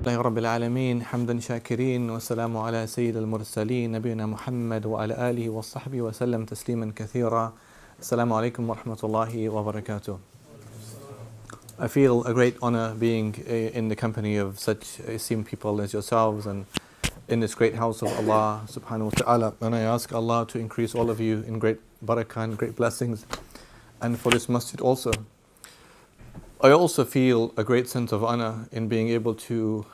لله رب العالمين حمدا شاكرين والسلام على سيد المرسلين نبينا محمد وعلى آله وصحبه وسلم تسليما كثيرا. Assalamu alaikum wa rahmatullahi wa barakatuh. I feel a great honor being in the company of such esteemed people as yourselves and in this great house of Allah subhanahu wa ta'ala. And I ask Allah to increase all of you in great barakah and great blessings, and for this masjid also. I also feel a great sense of honor in being able to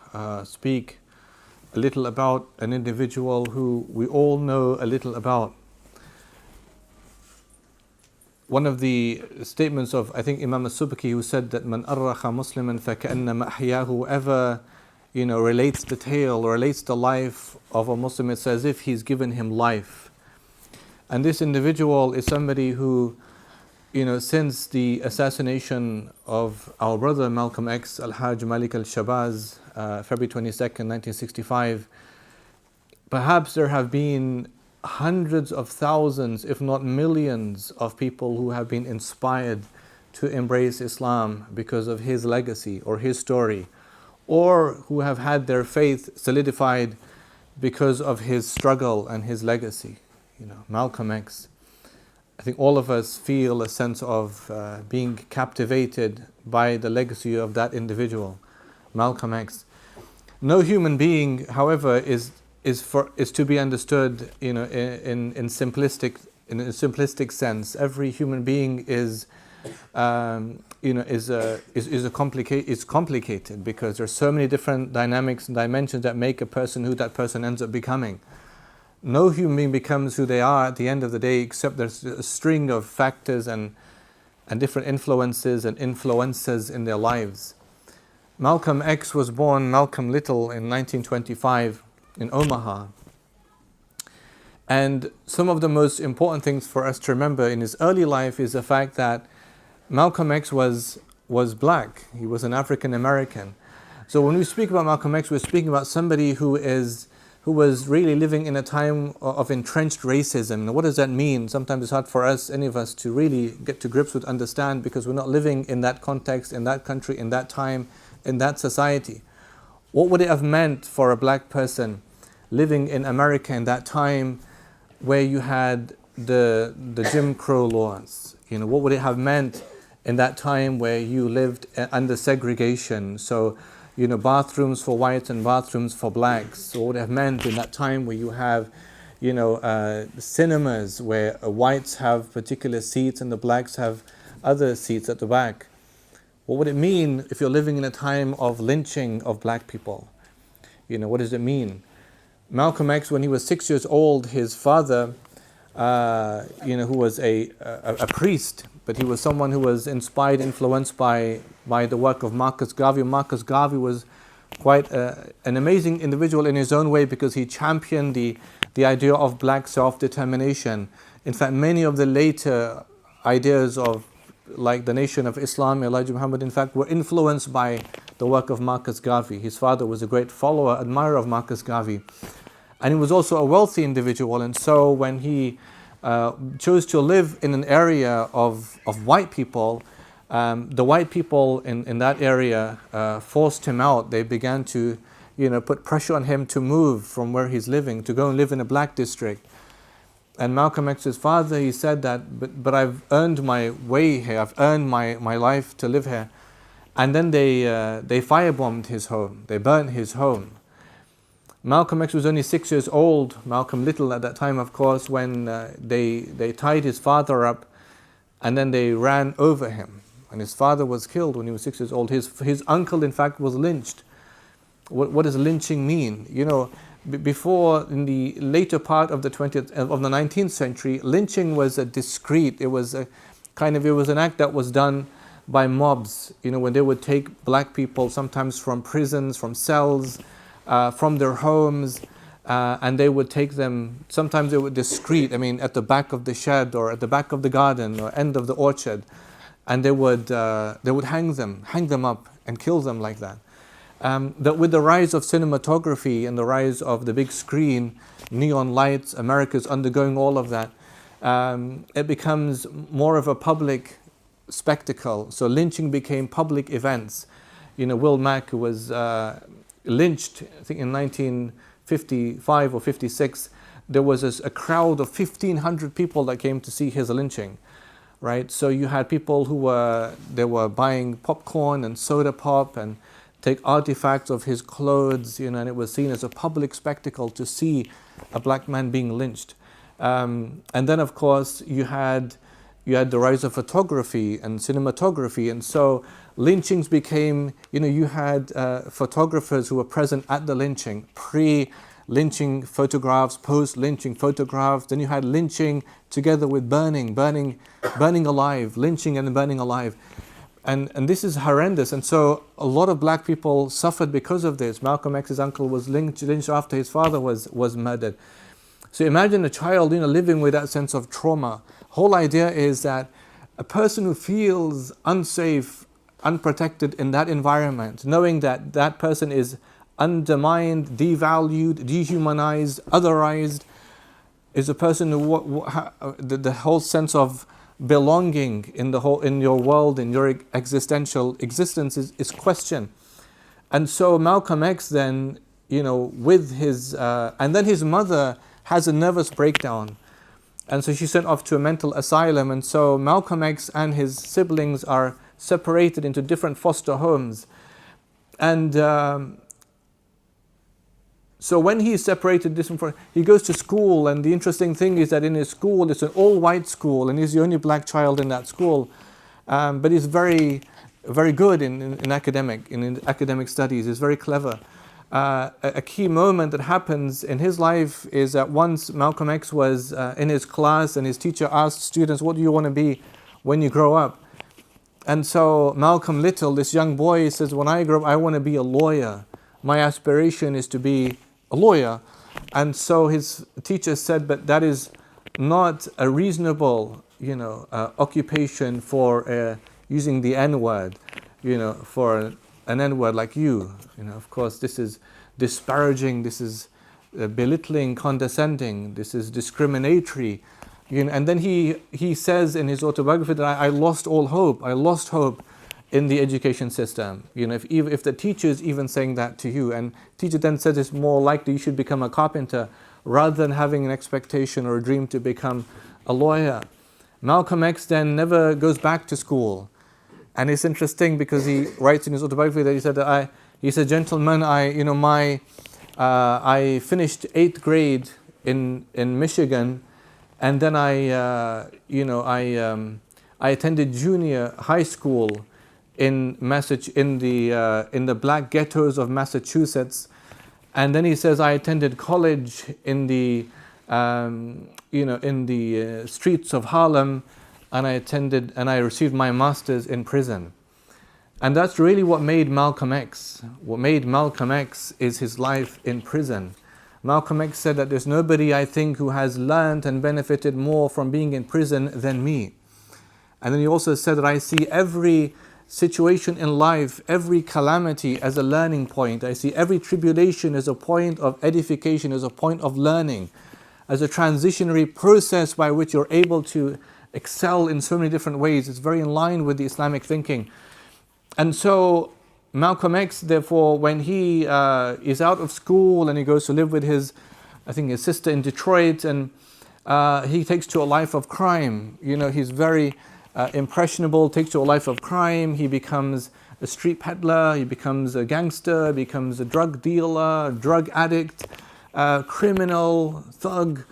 speak a little about an individual who we all know a little about. One of the statements of, I think, Imam al-Subki, who said that man arrakha musliman faka'anna mahyahu, whoever relates the tale or relates the life of a Muslim, it's as if he's given him life. And this individual is somebody who, since the assassination of our brother Malcolm X, Al-Hajj Malik al-Shabazz, February 22nd, 1965, perhaps there have been hundreds of thousands, if not millions, of people who have been inspired to embrace Islam because of his legacy or his story, or who have had their faith solidified because of his struggle and his legacy. Malcolm X. I think all of us feel a sense of being captivated by the legacy of that individual, Malcolm X. No human being, however, is to be understood, in a simplistic sense. Every human being is complicated because there's so many different dynamics and dimensions that make a person who that person ends up becoming. No human being becomes who they are at the end of the day, except there's a string of factors and different influences and influences in their lives. Malcolm X was born Malcolm Little in 1925 in Omaha. And some of the most important things for us to remember in his early life is the fact that Malcolm X was black. He was an African American. So when we speak about Malcolm X, we're speaking about somebody who was really living in a time of entrenched racism. Now, what does that mean? Sometimes it's hard for us, any of us, to really get to grips with, understand, because we're not living in that context, in that country, in that time, in that society. What would it have meant for a black person living in America in that time where you had the Jim Crow laws? What would it have meant in that time where you lived under segregation? So, bathrooms for whites and bathrooms for blacks. So what would it have meant in that time where you have, cinemas where whites have particular seats and the blacks have other seats at the back? What would it mean if you're living in a time of lynching of black people? What does it mean? Malcolm X, when he was 6 years old, his father, who was a priest, but he was someone who was inspired, influenced by the work of Marcus Garvey. Marcus Garvey was quite an amazing individual in his own way because he championed the idea of black self-determination. In fact, many of the later ideas of, like the Nation of Islam, Elijah Muhammad, in fact, were influenced by the work of Marcus Garvey. His father was a great follower, admirer of Marcus Garvey. And he was also a wealthy individual. And so when he chose to live in an area of white people, the white people in that area forced him out. They began to put pressure on him to move from where he's living, to go and live in a black district. And Malcolm X's father, he said that, but I've earned my way here, I've earned my life to live here. And then they firebombed his home, they burnt his home. Malcolm X was only 6 years old, Malcolm Little at that time, of course, when they tied his father up and then they ran over him. And his father was killed when he was 6 years old. His uncle, in fact, was lynched. What does lynching mean? Before, in the later part of the 19th century, lynching was a discreet. It was an act that was done by mobs. When they would take black people, sometimes from prisons, from cells, from their homes, and they would take them. Sometimes they were discreet. At the back of the shed or at the back of the garden or end of the orchard, and they would hang them up and kill them like that. That with the rise of cinematography and the rise of the big screen, neon lights, America's undergoing all of that, it becomes more of a public spectacle. So lynching became public events. Will Mack, who was lynched, I think in 1955 or 56, there was a crowd of 1,500 people that came to see his lynching, right? So you had people who were buying popcorn and soda pop and take artifacts of his clothes, and it was seen as a public spectacle to see a black man being lynched. And then, of course, you had the rise of photography and cinematography, and so lynchings became, you had photographers who were present at the lynching, pre-lynching photographs, post-lynching photographs. Then you had lynching together with burning alive, lynching and burning alive. And this is horrendous. And so a lot of black people suffered because of this. Malcolm X's uncle was lynched after his father was murdered. So imagine a child, living with that sense of trauma. Whole idea is that a person who feels unsafe, unprotected in that environment, knowing that that person is undermined, devalued, dehumanized, otherized, is a person who the whole sense of belonging in your world, in your existential existence is questioned. And so Malcolm X then, with his and then his mother has a nervous breakdown, and so she's sent off to a mental asylum. And so Malcolm X and his siblings are separated into different foster homes. And so when he's separated, he goes to school, and the interesting thing is that in his school, it's an all-white school, and he's the only black child in that school. But he's very, very good in academic studies. He's very clever. A key moment that happens in his life is that once Malcolm X was in his class, and his teacher asked students, "What do you want to be when you grow up?" And so Malcolm Little, this young boy, says, "When I grow up, I want to be a lawyer. My aspiration is to be a lawyer." And so his teacher said, "But that is not a reasonable, occupation for using the N-word, for an N-word like you. Of course, this is disparaging, this is belittling, condescending, this is discriminatory." And then he says in his autobiography that I lost all hope. I lost hope in the education system. If the teacher is even saying that to you, and teacher then says it's more likely you should become a carpenter rather than having an expectation or a dream to become a lawyer. Malcolm X then never goes back to school. And it's interesting because he writes in his autobiography that he said, "Gentlemen, I finished 8th grade in Michigan, and then I attended junior high school in the black ghettos of Massachusetts, and then he says I attended college in the streets of Harlem, and I received my master's in prison." And that's really what made Malcolm X. What made Malcolm X is his life in prison. Malcolm X said that there's nobody, I think, who has learned and benefited more from being in prison than me. And then he also said that I see every situation in life, every calamity as a learning point. I see every tribulation as a point of edification, as a point of learning, as a transitionary process by which you're able to excel in so many different ways. It's very in line with the Islamic thinking. And so Malcolm X, therefore, when he is out of school and he goes to live with his sister in Detroit, and he takes to a life of crime. He's very impressionable, takes to a life of crime. He becomes a street peddler, he becomes a gangster, becomes a drug dealer, drug addict, criminal, thug,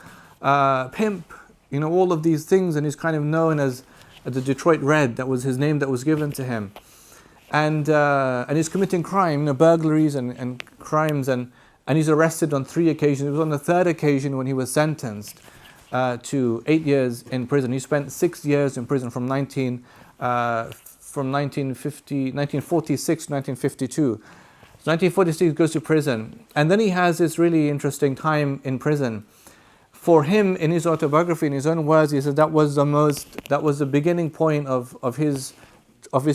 pimp, all of these things, and he's kind of known as the Detroit Red. That was his name that was given to him. And he's committing crime, burglaries and crimes, and he's arrested on 3 occasions. It was on the 3rd occasion when he was sentenced to 8 years in prison. He spent 6 years in prison from 1946 to 1952. So 1946 he goes to prison, and then he has this really interesting time in prison. For him, in his autobiography, in his own words, he said that was the beginning point of his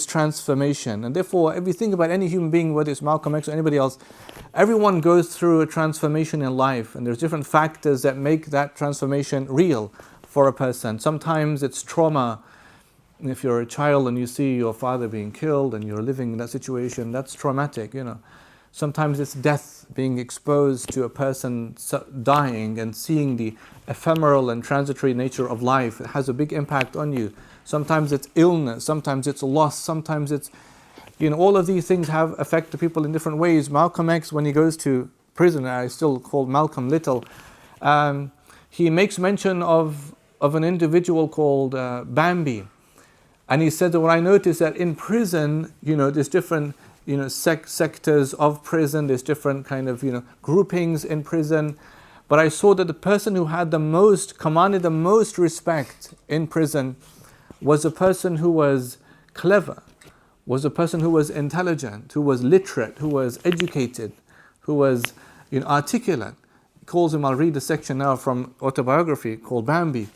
transformation. And therefore, if you think about any human being, whether it's Malcolm X or anybody else, everyone goes through a transformation in life, and there's different factors that make that transformation real for a person. Sometimes it's trauma. If you're a child and you see your father being killed and you're living in that situation, that's traumatic, Sometimes it's death, being exposed to a person dying and seeing the ephemeral and transitory nature of life. It has a big impact on you. Sometimes it's illness, sometimes it's loss, sometimes it's, all of these things have affected people in different ways. Malcolm X, when he goes to prison, I still call Malcolm Little, he makes mention of an individual called Bambi. And he said that what I noticed that in prison, there's different, sectors of prison, there's different kind of, groupings in prison. But I saw that the person who had commanded the most respect in prison was a person who was clever, was a person who was intelligent, who was literate, who was educated, who was articulate. He calls him, I'll read a section now from autobiography called Bambi.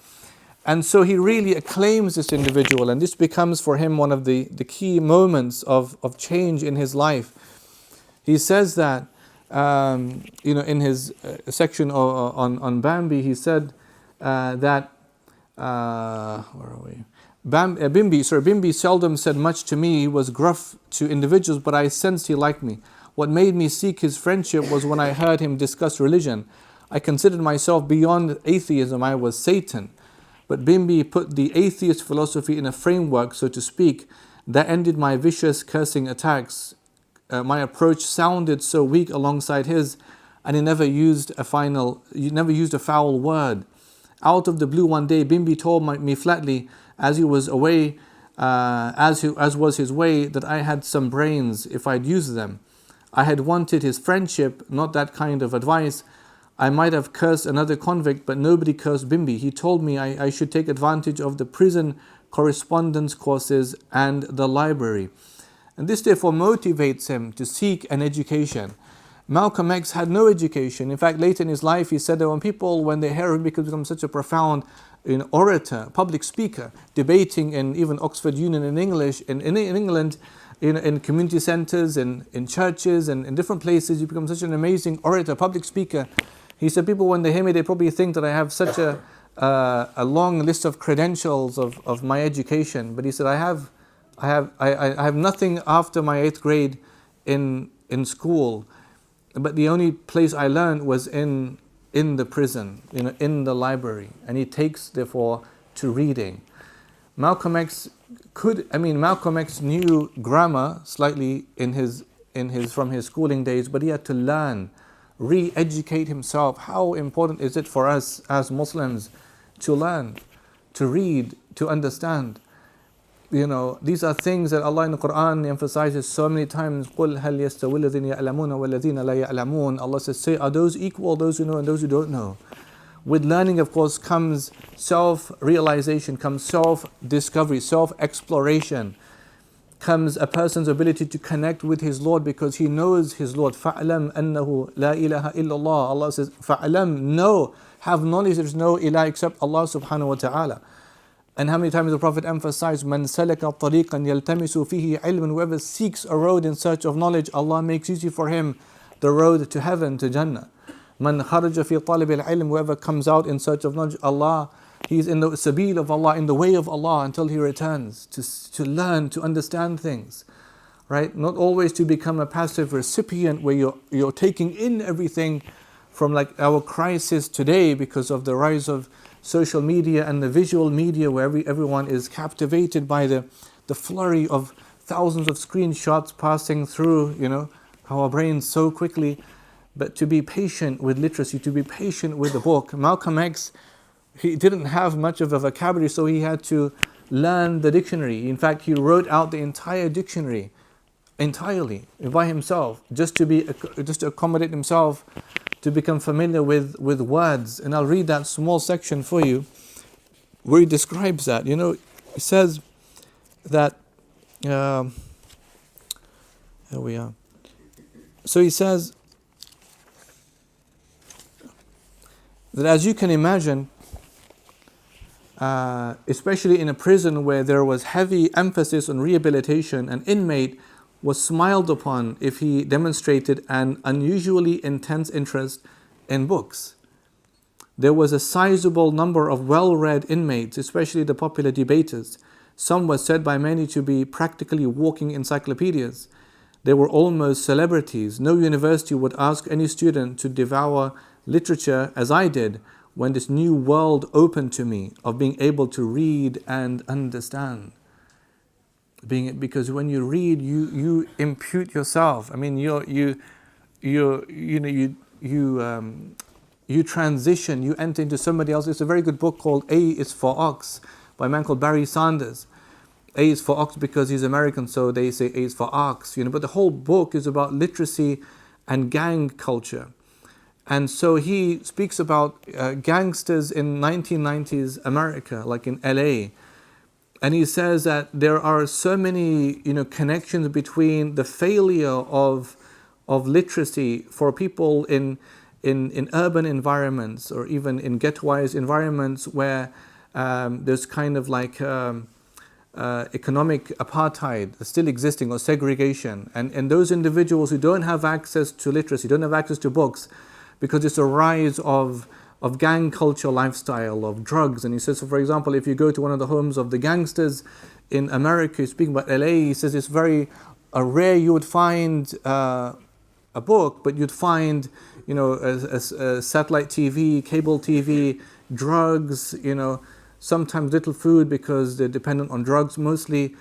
And so he really acclaims this individual, and this becomes for him one of the key moments of change in his life. He says that, in his section on Bambi, he said that, where are we? Bimbi seldom said much to me. He was gruff to individuals, but I sensed he liked me. What made me seek his friendship was when I heard him discuss religion. I considered myself beyond atheism. I was Satan. But Bimbi put the atheist philosophy in a framework, so to speak, that ended my vicious cursing attacks. My approach sounded so weak alongside his, and he never used a foul word. Out of the blue one day, Bimbi told me flatly, as he was away, as was his way, that I had some brains if I'd use them. I had wanted his friendship, not that kind of advice. I might have cursed another convict, but nobody cursed Bimbi. He told me I should take advantage of the prison correspondence courses and the library. And this therefore motivates him to seek an education. Malcolm X had no education. In fact, later in his life, he said that when they hear him become such a profound orator, public speaker, debating in even Oxford Union in English, in England, in community centres, in churches, and in different places, you become such an amazing orator, public speaker. He said, people, when they hear me, they probably think that I have such a long list of credentials of my education. But he said, I have nothing after my 8th grade in school. But the only place I learned was in the prison, in the library. And he takes, therefore, to reading. Malcolm X knew grammar slightly from his schooling days, but he had to learn, re-educate himself. How important is it for us as Muslims to learn, to read, to understand? These are things that Allah in the Quran emphasizes so many times. قُلْ هَلْ يَسْتَوِي الَّذِينَ يَعْلَمُونَ وَالَّذِينَ لَا يَعْلَمُونَ. Allah says, say, are those equal, those who know and those who don't know? With learning, of course, comes self-realization, comes self-discovery, self-exploration, comes a person's ability to connect with his Lord because he knows his Lord. فَعْلَمْ أَنَّهُ لَا إِلَهَ إِلَّا اللَّهِ. Allah says, فَعْلَمْ, know, have knowledge there is no ilah except Allah subhanahu wa ta'ala. And how many times the Prophet emphasized, مَنْ سَلَكَ طَرِيقًا يَلْتَمِسُ فِيهِ عِلْمًا. Whoever seeks a road in search of knowledge, Allah makes easy for him the road to heaven, to Jannah. مَنْ خَرَجَ فِي طَالِبِ الْعِلْمِ. Whoever comes out in search of knowledge, Allah, he's in the sabil of Allah, in the way of Allah until he returns to learn, to understand things. Right? Not always to become a passive recipient where you're taking in everything from like our crisis today because of the rise of social media and the visual media where everyone is captivated by the flurry of thousands of screenshots passing through, our brains so quickly. But to be patient with literacy, to be patient with the book. Malcolm X, he didn't have much of a vocabulary, so he had to learn the dictionary. In fact, he wrote out the entire dictionary entirely by himself, just to accommodate himself, to become familiar with words. And I'll read that small section for you where he describes that. He says that, here we are. So he says that as you can imagine, especially in a prison where there was heavy emphasis on rehabilitation, an inmate was smiled upon if he demonstrated an unusually intense interest in books. There was a sizable number of well-read inmates, especially the popular debaters. Some were said by many to be practically walking encyclopedias. They were almost celebrities. No university would ask any student to devour literature as I did when this new world opened to me of being able to read and understand. Because when you read, you impute yourself. I mean, you transition, you enter into somebody else. It's a very good book called A is for Ox by a man called Barry Sanders. A is for Ox because he's American, so they say A is for Ox. But the whole book is about literacy and gang culture. And so he speaks about gangsters in 1990s America, like in LA. And he says that there are so many, connections between the failure of literacy for people in urban environments or even in ghettoized environments where there's kind of like economic apartheid still existing or segregation. And those individuals who don't have access to literacy, don't have access to books, because it's a rise of gang culture lifestyle, of drugs. And he says, so for example, if you go to one of the homes of the gangsters in America, speaking about LA, he says it's very rare you would find a book, but you'd find, a satellite TV, cable TV, drugs, sometimes little food because they're dependent on drugs mostly.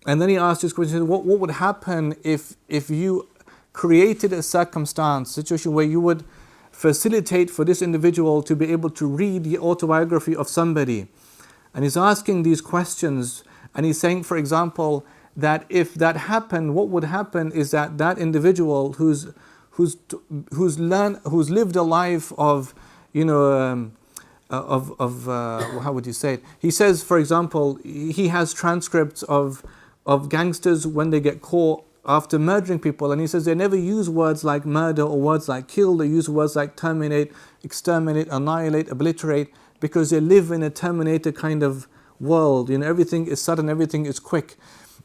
And then he asked this question, what would happen if you created a situation where you would facilitate for this individual to be able to read the autobiography of somebody? And he's asking these questions, and he's saying, for example, that if that happened, what would happen is that individual who's lived a life of, how would you say it? He says, for example, he has transcripts of gangsters when they get caught after murdering people, and he says they never use words like murder or words like kill. They use words like terminate, exterminate, annihilate, obliterate, because they live in a Terminator kind of world. Everything is sudden, everything is quick.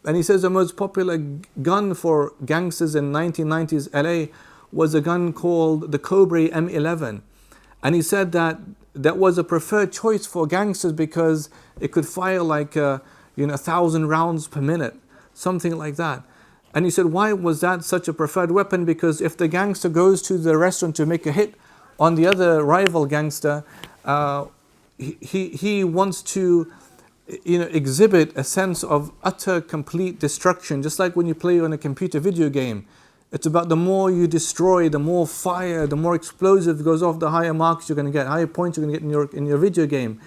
And he says the most popular gun for gangsters in 1990s LA was a gun called the Cobra M11. And he said that was a preferred choice for gangsters because it could fire like 1,000 rounds per minute, something like that. And he said, why was that such a preferred weapon? Because if the gangster goes to the restaurant to make a hit on the other rival gangster, he wants to exhibit a sense of utter, complete destruction, just like when you play on a computer video game. It's about the more you destroy, the more fire, the more explosive goes off, the higher marks you're going to get, higher points you're going to get in your video game.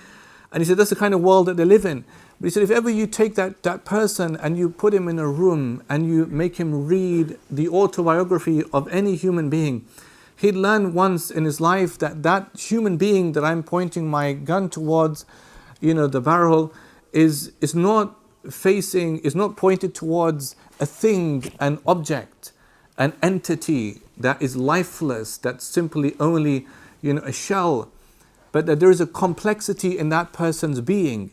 And he said that's the kind of world that they live in. But he said if ever you take that person and you put him in a room and you make him read the autobiography of any human being, he'd learn once in his life that human being that I'm pointing my gun towards, the barrel, is not pointed towards a thing, an object, an entity that is lifeless, that's simply only a shell, but that there is a complexity in that person's being.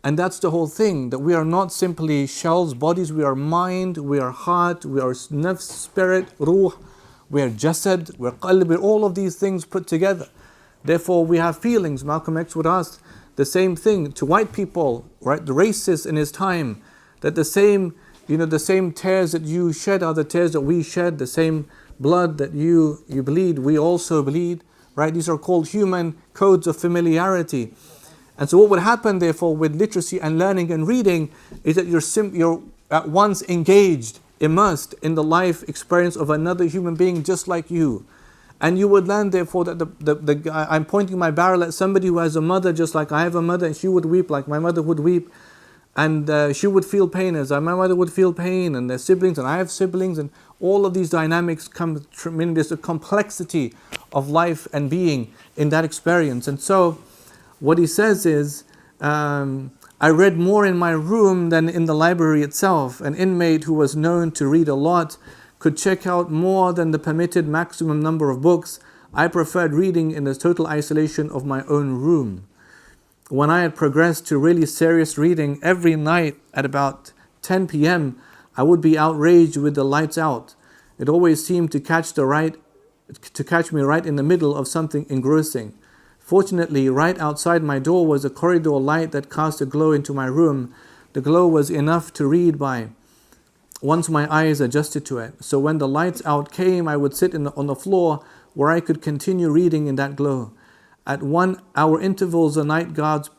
And that's the whole thing, that we are not simply shells, bodies, we are mind, we are heart, we are nafs, spirit, ruh, we are jasad, we are qalb, we're all of these things put together. Therefore we have feelings. Malcolm X would ask the same thing to white people, right, the racists in his time, that the same tears that you shed are the tears that we shed, the same blood that you bleed, we also bleed, right? These are called human codes of familiarity. And so what would happen therefore with literacy and learning and reading is that you're at once engaged, immersed in the life experience of another human being just like you. And you would learn therefore that I'm pointing my barrel at somebody who has a mother just like I have a mother, and she would weep like my mother would weep. And she would feel pain as my mother would feel pain, and their siblings, and I have siblings, and all of these dynamics come, meaning there's a complexity of life and being in that experience. And so what he says is, I read more in my room than in the library itself. An inmate who was known to read a lot could check out more than the permitted maximum number of books. I preferred reading in the total isolation of my own room. When I had progressed to really serious reading, every night at about 10 p.m., I would be outraged with the lights out. It always seemed to catch me right in the middle of something engrossing. Fortunately, right outside my door was a corridor light that cast a glow into my room. The glow was enough to read by. once my eyes adjusted to it. So when the lights out came, I would sit on the floor where I could continue reading in that glow. At 1 hour intervals, the night guards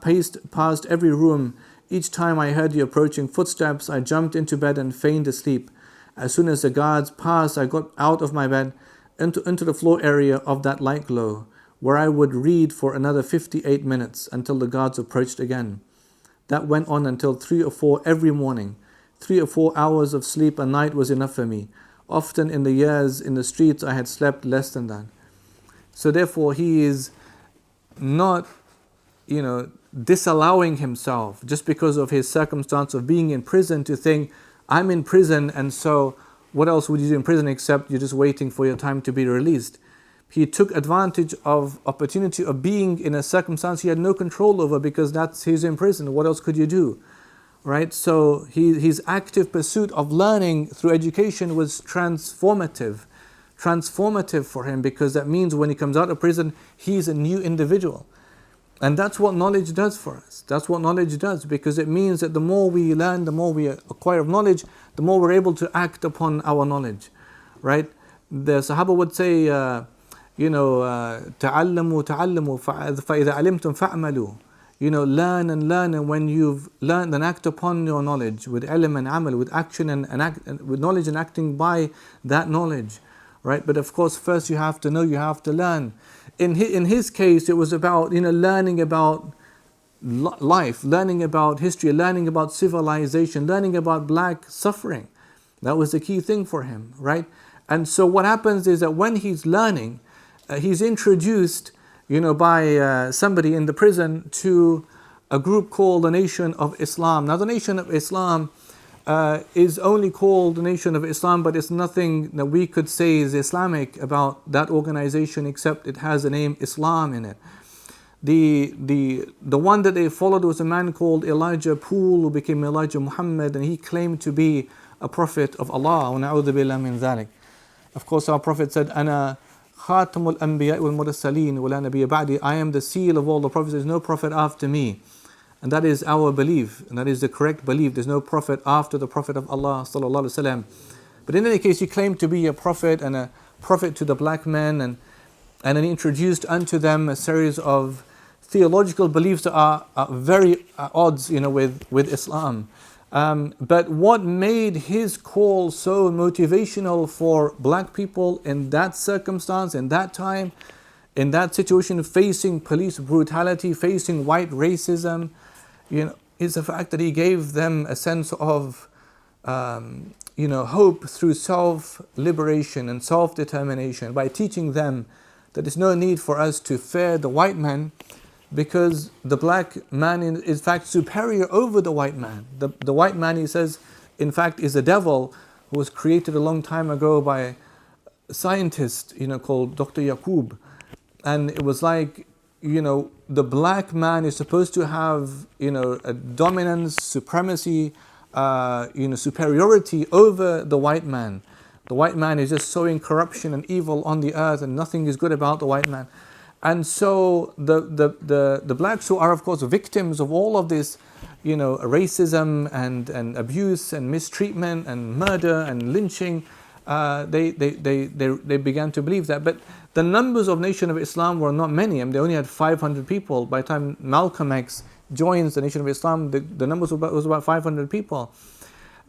paced past every room. Each time I heard the approaching footsteps, I jumped into bed and feigned asleep. As soon as the guards passed, I got out of my bed into the floor area of that light glow, where I would read for another 58 minutes until the guards approached again. That went on until 3 or 4 every morning. 3 or 4 hours of sleep a night was enough for me. Often in the years in the streets, I had slept less than that. So therefore, he is not, disallowing himself just because of his circumstance of being in prison to think, I'm in prison, and so what else would you do in prison except you're just waiting for your time to be released? He took advantage of opportunity of being in a circumstance he had no control over because he's in prison. What else could you do? Right? So his active pursuit of learning through education was transformative for him, because that means when he comes out of prison, he's a new individual. And that's what knowledge does for us. That's what knowledge does, because it means that the more we learn, the more we acquire of knowledge, the more we're able to act upon our knowledge. Right? The Sahaba would say, تعلموا فإذا علمتم فأعملوا. Learn and learn, and when you've learned, then act upon your knowledge with ilm and amal, with action and with knowledge and acting by that knowledge. Right? But of course, first you have to know, you have to learn. In his case, it was about learning about life, learning about history, learning about civilization, learning about black suffering. That was the key thing for him, right? And so what happens is that when he's learning, he's introduced, by somebody in the prison to a group called the Nation of Islam. Now, the Nation of Islam is only called the Nation of Islam, but it's nothing that we could say is Islamic about that organization, except it has the name Islam in it. The one that they followed was a man called Elijah Poole, who became Elijah Muhammad, and he claimed to be a prophet of Allah. وَنَعُوذُ بِاللَّهِ مِنْ ذَلِكَ. Of course, our Prophet said, أَنَا خَاتَمُ الْأَنْبِيَاءِ وَالْمُرْسَلِينَ وَلَا نَبِيَّ بَعْدِي. I am the seal of all the prophets, there is no prophet after me. And that is our belief, and that is the correct belief. There's no prophet after the Prophet of Allah sallallahu alaihi wasallam. But in any case, he claimed to be a prophet and a prophet to the black men, and then he introduced unto them a series of theological beliefs that are very at odds, with Islam. But what made his call so motivational for black people in that circumstance, in that time, in that situation, facing police brutality, facing white racism, is the fact that he gave them a sense of, hope through self-liberation and self-determination by teaching them that there's no need for us to fear the white man, because the black man is in fact superior over the white man. The white man, he says, in fact is a devil who was created a long time ago by a scientist, called Dr. Yaqub. And it was like, the black man is supposed to have, a dominance, supremacy, superiority over the white man. The white man is just sowing corruption and evil on the earth, and nothing is good about the white man. And so the blacks, who are of course victims of all of this, racism and abuse and mistreatment and murder and lynching, they began to believe that. But the numbers of Nation of Islam were not many. They only had 500 people. By the time Malcolm X joins the Nation of Islam, the numbers was about 500 people.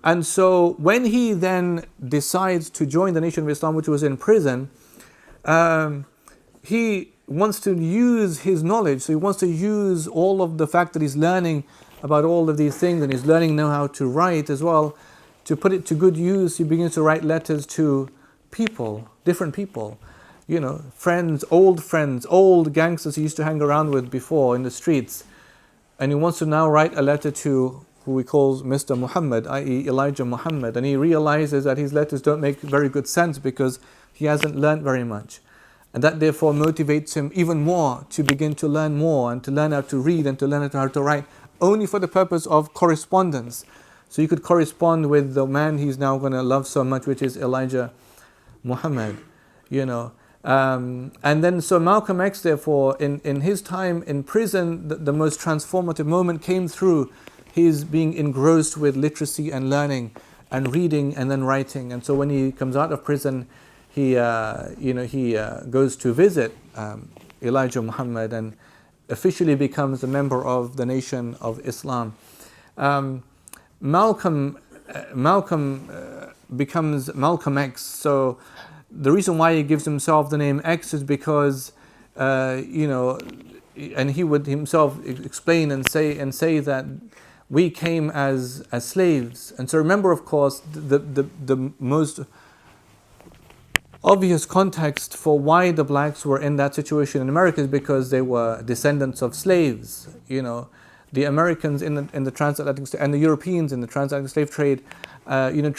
And so when he then decides to join the Nation of Islam, which was in prison, he wants to use his knowledge. So he wants to use all of the fact that he's learning about all of these things, and he's learning now how to write as well, to put it to good use. He begins to write letters to people, different people, friends, old gangsters he used to hang around with before in the streets. And he wants to now write a letter to who he calls Mr. Muhammad, i.e. Elijah Muhammad. And he realizes that his letters don't make very good sense because he hasn't learned very much. And that therefore motivates him even more to begin to learn more and to learn how to read and to learn how to write, only for the purpose of correspondence. So he could correspond with the man he's now going to love so much, which is Elijah Muhammad, And then so Malcolm X, therefore, in his time in prison, the most transformative moment came through his being engrossed with literacy and learning and reading and then writing. And so when he comes out of prison, he goes to visit Elijah Muhammad and officially becomes a member of the Nation of Islam. Malcolm becomes Malcolm X. So the reason why he gives himself the name X is because and he would himself explain and say that we came as slaves. And so remember, of course, the most obvious context for why the blacks were in that situation in America is because they were descendants of slaves. The Americans in the transatlantic and the Europeans in the transatlantic slave trade,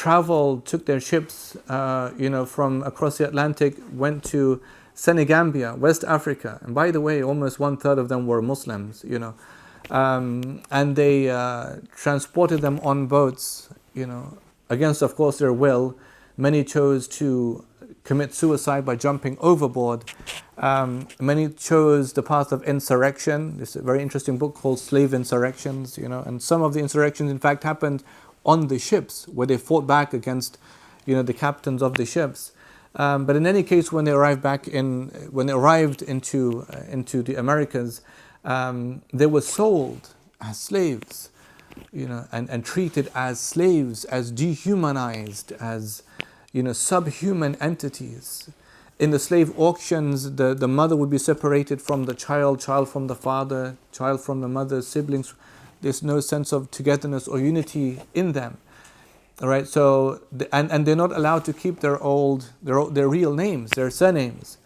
traveled, took their ships, from across the Atlantic, went to Senegambia, West Africa, and by the way, almost 1/3 of them were Muslims. And they transported them on boats. Against, of course, their will. Many chose to commit suicide by jumping overboard. Many chose the path of insurrection. There's a very interesting book called Slave Insurrections, and some of the insurrections, in fact, happened on the ships where they fought back against, the captains of the ships. But in any case, when they arrived into the Americas, they were sold as slaves, and treated as slaves, as dehumanized, as subhuman entities. In the slave auctions, the mother would be separated from the child from the father, child from the mother, siblings. There's no sense of togetherness or unity in them. All right, so and they're not allowed to keep their real names, their surnames.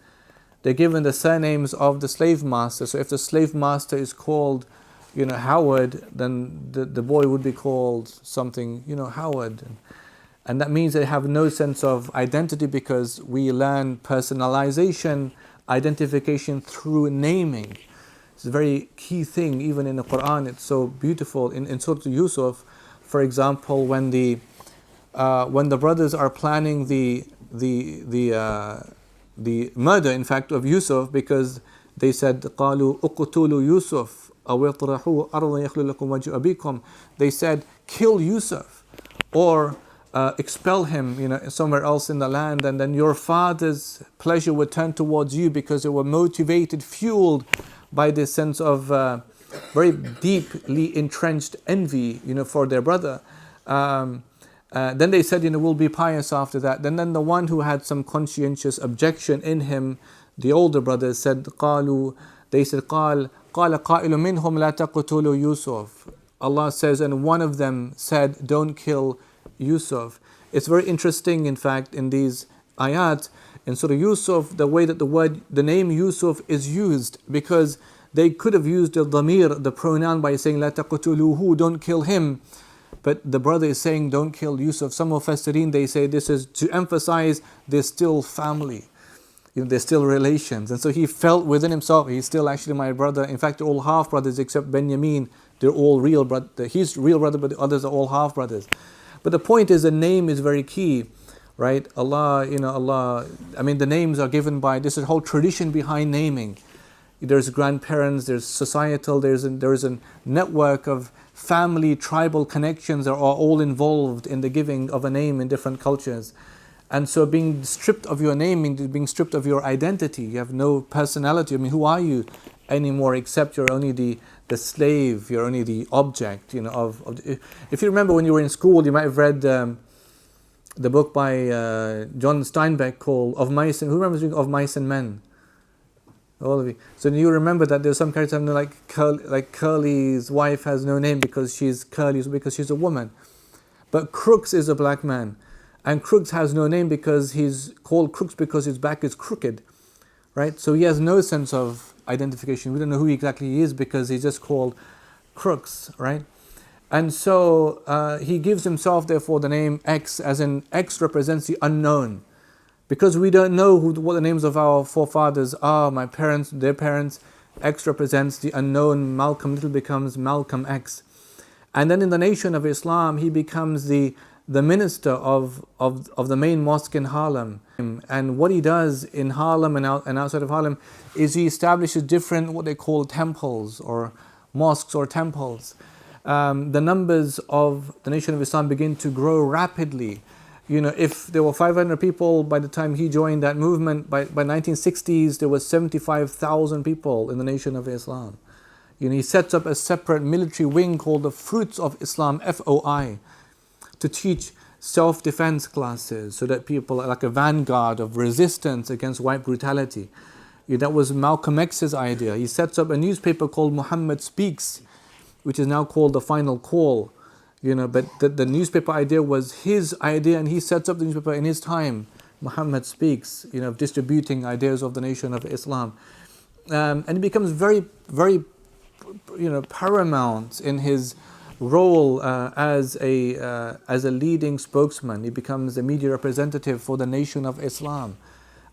They're given the surnames of the slave master. So if the slave master is called, Howard, then the boy would be called something, Howard. And that means they have no sense of identity, because we learn personalization, identification through naming. It's a very key thing, even in the Quran. It's so beautiful. In Surah Yusuf, for example, when the brothers are planning the murder, in fact, of Yusuf, because they said, قالوا اقتلوا يوسف أو اطرحوه أرضا يخل لكم وجه أبيكم. They said, kill Yusuf, or expel him, somewhere else in the land, and then your father's pleasure would turn towards you, because they were motivated, fueled by this sense of very deeply entrenched envy, for their brother. Then they said, we'll be pious after that. Then the one who had some conscientious objection in him, the older brother, said, قالوا, they said, قال قائل منهم لا تقتلوا يوسف. Allah says, and one of them said, don't kill Yusuf. It's very interesting, in fact, in these ayat, in Surah Yusuf, the way that the name Yusuf is used, because they could have used the dhamir, the pronoun, by saying لا تقتلوه, don't kill him. But the brother is saying, don't kill Yusuf. Some of Mufassirin, they say this is to emphasize they're still family. They're still relations. And so he felt within himself, he's still actually my brother. In fact, they're all half brothers except Benjamin. They're all real brother. He's real brother, but the others are all half brothers. But the point is, the name is very key, right? Allah, the names are given by, this is a whole tradition behind naming. There's grandparents, there's societal, there's a network of family, tribal connections that are all involved in the giving of a name in different cultures. And so being stripped of your name means being stripped of your identity. You have no personality. Who are you anymore, except you're only the slave, you're only the object, If you remember when you were in school, you might have read the book by John Steinbeck called Of Mice and... Who remembers reading Of Mice and Men? All of you. So you remember that there's some characters like Curly's wife has no name because she's Curly's, because she's a woman. But Crooks is a black man. And Crooks has no name because he's called Crooks because his back is crooked. Right? So he has no sense of identification. We don't know who exactly he is because he's just called Crooks. Right? And so he gives himself therefore the name X, as in X represents the unknown. Because we don't know what the names of our forefathers are, my parents, their parents, X represents the unknown. Malcolm Little becomes Malcolm X. And then in the Nation of Islam, he becomes the minister of the main mosque in Harlem. And what he does in Harlem and outside of Harlem is he establishes different, what they call temples or mosques or temples. the numbers of the Nation of Islam begin to grow rapidly. If there were 500 people by the time he joined that movement, by 1960s there was 75,000 people in the Nation of Islam. He sets up a separate military wing called the Fruits of Islam, FOI, to teach self-defense classes so that people are like a vanguard of resistance against white brutality. That was Malcolm X's idea. He sets up a newspaper called Muhammad Speaks, which is now called The Final Call. But the newspaper idea was his idea, and he sets up the newspaper in his time, Muhammad Speaks, of distributing ideas of the Nation of Islam. And he becomes very, very, paramount in his role as a leading spokesman. He becomes a media representative for the Nation of Islam.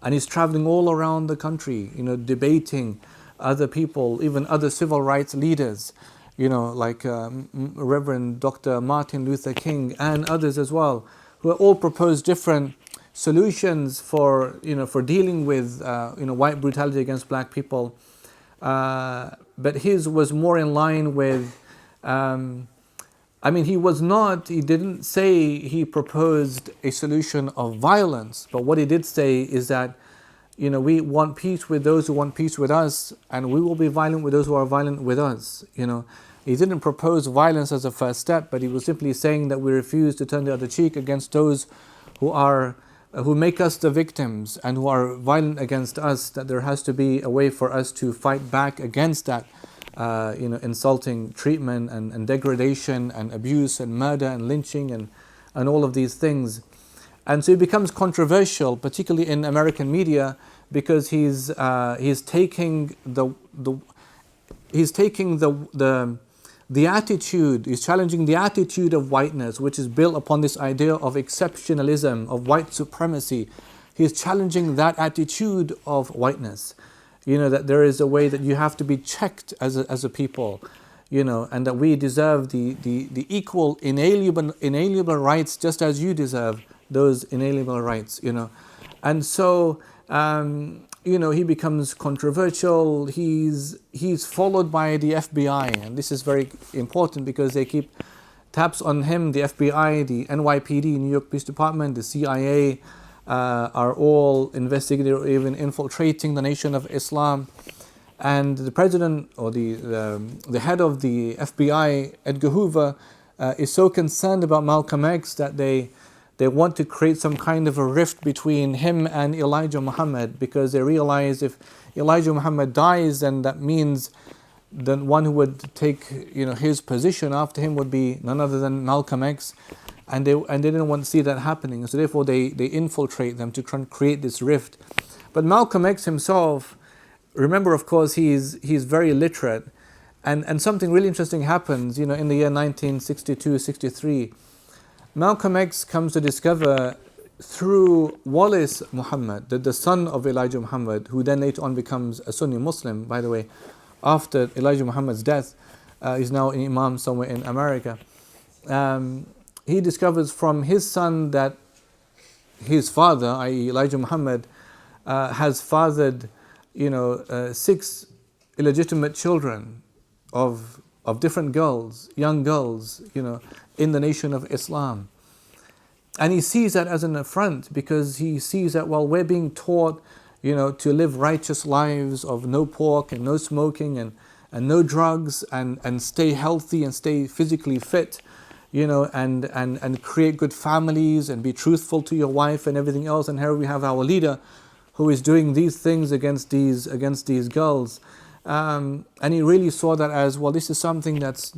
And he's traveling all around the country, debating other people, even other civil rights leaders, like Reverend Dr. Martin Luther King and others as well, who all proposed different solutions for dealing with white brutality against black people. But his was more in line with, he didn't say he proposed a solution of violence, but what he did say is that, we want peace with those who want peace with us, and we will be violent with those who are violent with us. He didn't propose violence as a first step, but he was simply saying that we refuse to turn the other cheek against those who make us the victims and who are violent against us, that there has to be a way for us to fight back against that insulting treatment and degradation and abuse and murder and lynching and all of these things. And so he becomes controversial, particularly in American media, because he's taking the attitude, he's challenging the attitude of whiteness, which is built upon this idea of exceptionalism, of white supremacy. He's challenging that attitude of whiteness, that there is a way that you have to be checked as a people, and that we deserve the equal inalienable rights just as you deserve those inalienable rights, And so, he becomes controversial. He's followed by the FBI, and this is very important because they keep tabs on him. The FBI, the NYPD, New York Police Department, the CIA are all investigating or even infiltrating the Nation of Islam. And the president or the head of the FBI, Edgar Hoover, is so concerned about Malcolm X that they want to create some kind of a rift between him and Elijah Muhammad, because they realize if Elijah Muhammad dies, then that means the one who would take his position after him would be none other than Malcolm X, and they didn't want to see that happening. So therefore they infiltrate them to try and create this rift. But Malcolm X himself, remember, of course, he's very literate, and something really interesting happens. In the year 1962-63. Malcolm X comes to discover through Wallace Muhammad, the son of Elijah Muhammad, who then later on becomes a Sunni Muslim, by the way, after Elijah Muhammad's death. He's now an imam somewhere in America. He discovers from his son that his father, i.e. Elijah Muhammad, has fathered 6 illegitimate children of different girls, young girls, in the Nation of Islam. And he sees that as an affront, because he sees that, we're being taught, to live righteous lives of no pork and no smoking and no drugs and stay healthy and stay physically fit, and create good families and be truthful to your wife and everything else. And here we have our leader who is doing these things against these girls. And he really saw that as, this is something that's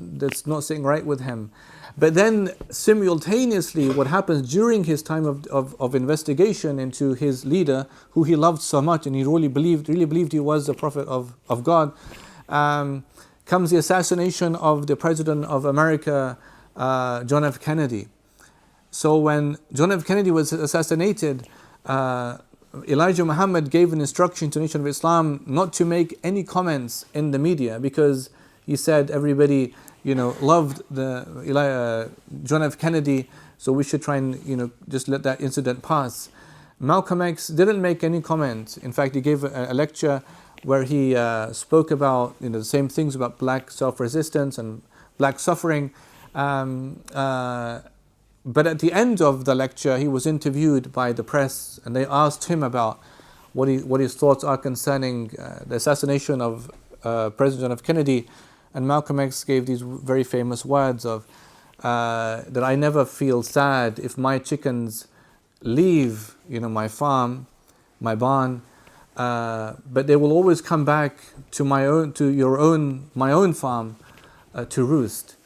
not sitting right with him. But then simultaneously, what happens during his time of investigation into his leader, who he loved so much and he really believed he was the prophet of God, comes the assassination of the President of America, John F. Kennedy. So when John F. Kennedy was assassinated, Elijah Muhammad gave an instruction to the Nation of Islam not to make any comments in the media, because he said everybody loved John F. Kennedy, so we should try and just let that incident pass. Malcolm X didn't make any comment. In fact, he gave a lecture where he spoke about the same things about black self-resistance and black suffering. Um, uh, but at the end of the lecture, he was interviewed by the press, and they asked him about what his thoughts are concerning the assassination of President John F. Kennedy. And Malcolm X gave these very famous words of that I never feel sad if my chickens leave, my farm, my barn, but they will always come back to my own farm to roost.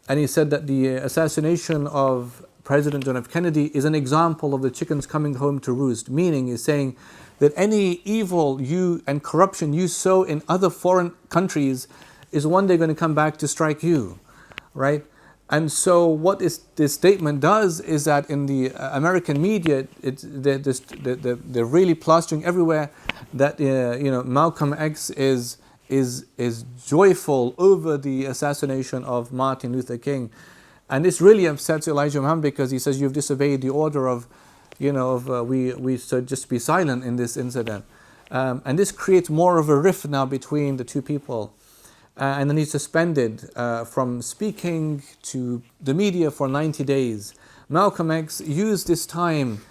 And he said that the assassination of President John F. Kennedy is an example of the chickens coming home to roost. Meaning, he's saying that any evil and corruption you sow in other foreign countries is one day going to come back to strike you, right? And so what this statement does is that in the American media, they're really plastering everywhere that Malcolm X is joyful over the assassination of Martin Luther King. And this really upsets Elijah Muhammad, because he says, you've disobeyed the order of, we should just be silent in this incident. And this creates more of a rift now between the two people. And then he's suspended from speaking to the media for 90 days. Malcolm X used this time,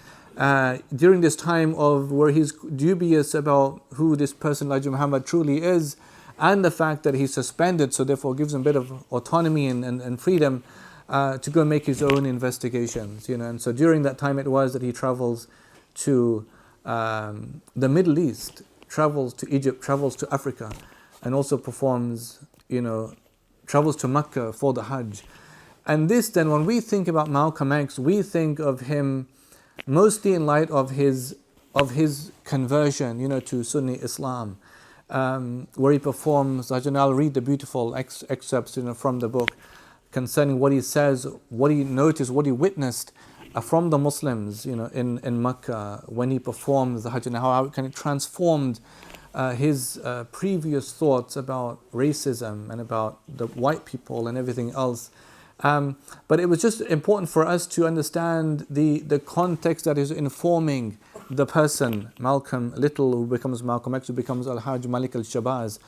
during this time of where he's dubious about who this person Elijah Muhammad truly is, and the fact that he's suspended, so therefore gives him a bit of autonomy and freedom to go and make his own investigations. And so during that time it was that he travels to the Middle East, travels to Egypt, travels to Africa, and also performs, travels to Mecca for the Hajj. And this then, when we think about Malcolm X, we think of him mostly in light of his conversion, to Sunni Islam, where he performs. I'll read the beautiful excerpts, from the book concerning what he says, what he noticed, what he witnessed from the Muslims, in Mecca when he performed the Hajj, and how it kind of transformed his previous thoughts about racism and about the white people and everything else. But it was just important for us to understand the context that is informing the person, Malcolm Little, who becomes Malcolm X, who becomes Al-Hajj Malik al-Shabazz.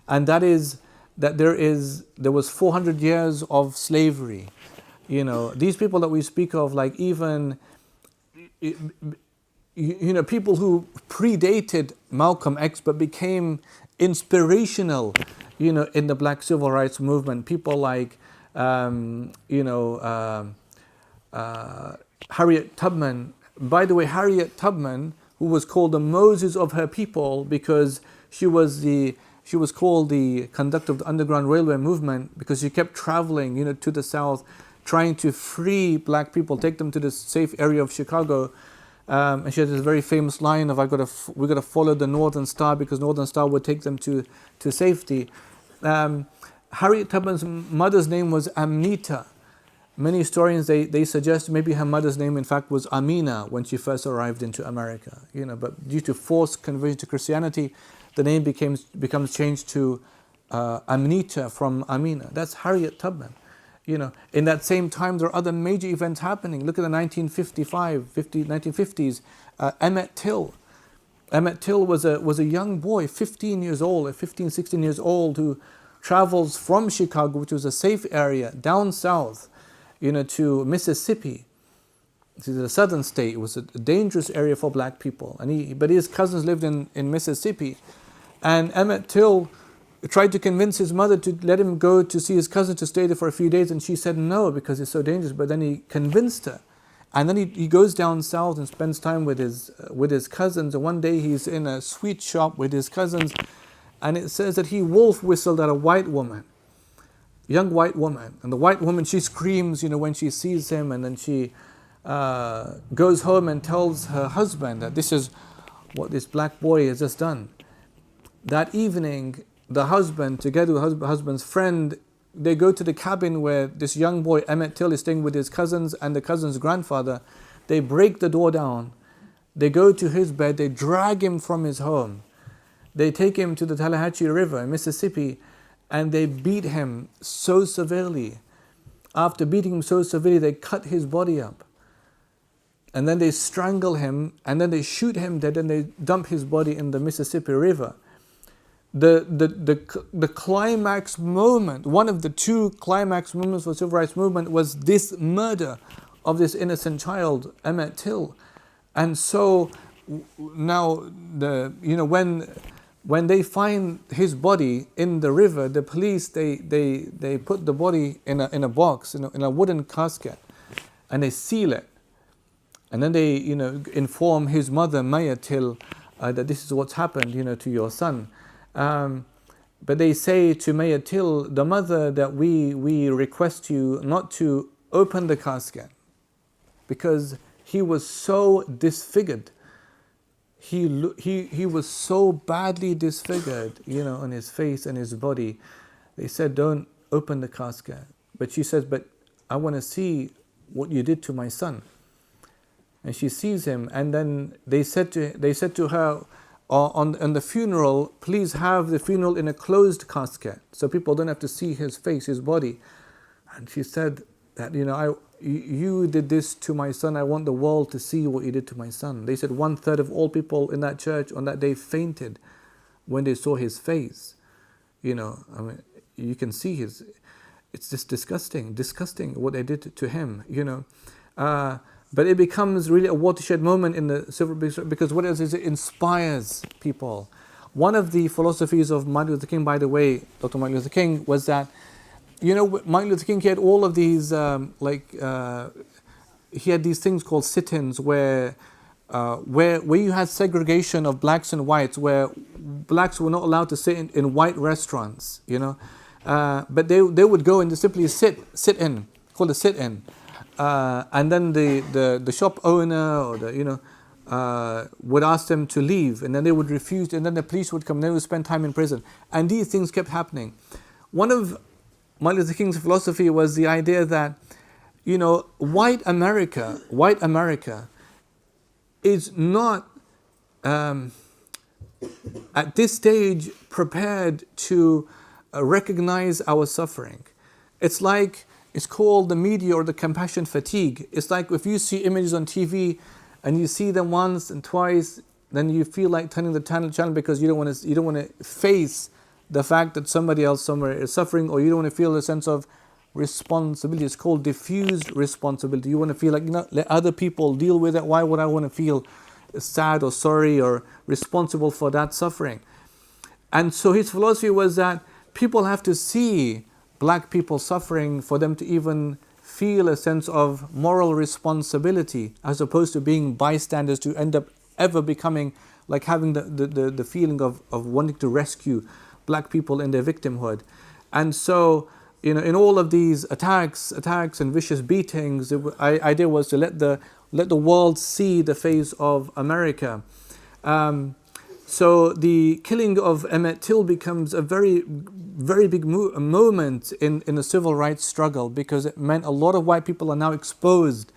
And that is that there was 400 years of slavery. These people that we speak of, like even people who predated Malcolm X but became inspirational, in the Black Civil Rights Movement. People like, Harriet Tubman. By the way, Harriet Tubman, who was called the Moses of her people because she was called the conductor of the Underground Railway movement, because she kept traveling, to the South, trying to free black people, take them to the safe area of Chicago. And she had this very famous line of, we got to follow the Northern Star, because Northern Star would take them to safety. Harriet Tubman's mother's name was Amnita. Many historians, they suggest maybe her mother's name in fact was Amina when she first arrived into America. But due to forced conversion to Christianity, the name becomes changed to Amnita from Amina. That's Harriet Tubman. In that same time, there are other major events happening. Look at the 1950s. Emmett Till. Emmett Till was a young boy, 15 years old, 15, 16 years old, who travels from Chicago, which was a safe area, down south, to Mississippi, to the southern state. It was a dangerous area for black people. But his cousins lived in Mississippi. And Emmett Till tried to convince his mother to let him go to see his cousin, to stay there for a few days, and she said no because it's so dangerous. But then he convinced her, and then he goes down south and spends time with his cousins. And one day he's in a sweet shop with his cousins, and it says that he wolf whistled at a white woman, young white woman, and the white woman, she screams, when she sees him, and then she goes home and tells her husband that this is what this black boy has just done. That evening, the husband, together with the husband's friend, they go to the cabin where this young boy, Emmett Till, is staying with his cousins and the cousin's grandfather. They break the door down. They go to his bed. They drag him from his home. They take him to the Tallahatchie River in Mississippi, and they beat him so severely. After beating him so severely, they cut his body up. And then they strangle him, and then they shoot him dead, and they dump his body in the Mississippi River. the climax moment, one of the two climax moments for the civil rights movement was this murder of this innocent child, Emmett Till. And so now when they find his body in the river, the police they put the body in a box, in a wooden casket, and they seal it. And then they inform his mother, Maya Till, that this is what's happened to your son. But they say to Maya Till, the mother, that we request you not to open the casket, because he was so disfigured. He was so badly disfigured, on his face and his body. They said, don't open the casket. But she says, but I want to see what you did to my son. And she sees him, and then they said to her on the funeral, please have the funeral in a closed casket, so people don't have to see his face, his body. And she said that you did this to my son. I want the world to see what you did to my son. They said 1/3 of all people in that church on that day fainted when they saw his face. I mean, you can see it's just disgusting what they did to him. But it becomes really a watershed moment in the civil, because what else is it inspires people. One of the philosophies of Martin Luther King, by the way, Dr. Martin Luther King, was that Martin Luther King, he had all of these he had these things called sit-ins where you had segregation of blacks and whites, where blacks were not allowed to sit in white restaurants, but they would go and just simply sit in, called a sit-in. And then the shop owner or would ask them to leave, and then they would refuse, and then the police would come, and they would spend time in prison. And these things kept happening. One of Martin Luther King's philosophy was the idea that, white America is not at this stage prepared to recognize our suffering. It's called the media or the compassion fatigue. It's like if you see images on TV and you see them once and twice, then you feel like turning the channel because you don't want to face the fact that somebody else somewhere is suffering, or you don't want to feel a sense of responsibility. It's called diffused responsibility. You want to feel like, let other people deal with it. Why would I want to feel sad or sorry or responsible for that suffering? And so his philosophy was that people have to see black people suffering for them to even feel a sense of moral responsibility, as opposed to being bystanders, to end up ever becoming like having the feeling of wanting to rescue black people in their victimhood. And so, in all of these attacks and vicious beatings, the idea was to let the world see the face of America. So the killing of Emmett Till becomes a very, very big moment in the civil rights struggle, because it meant a lot of white people are now exposed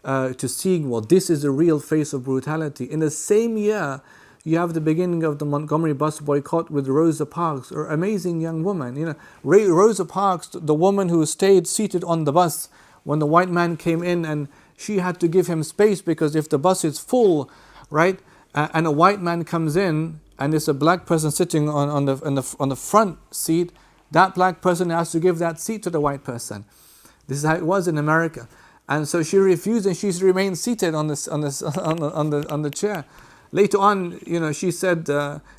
to seeing, well, this is the real face of brutality. In the same year, you have the beginning of the Montgomery bus boycott with Rosa Parks, an amazing young woman. Rosa Parks, the woman who stayed seated on the bus when the white man came in, and she had to give him space, because if the bus is full, right, and a white man comes in and there's a black person sitting on the front seat, that black person has to give that seat to the white person. This is how it was in America. And so she refused, and she's remained seated on the chair. Later on, she said,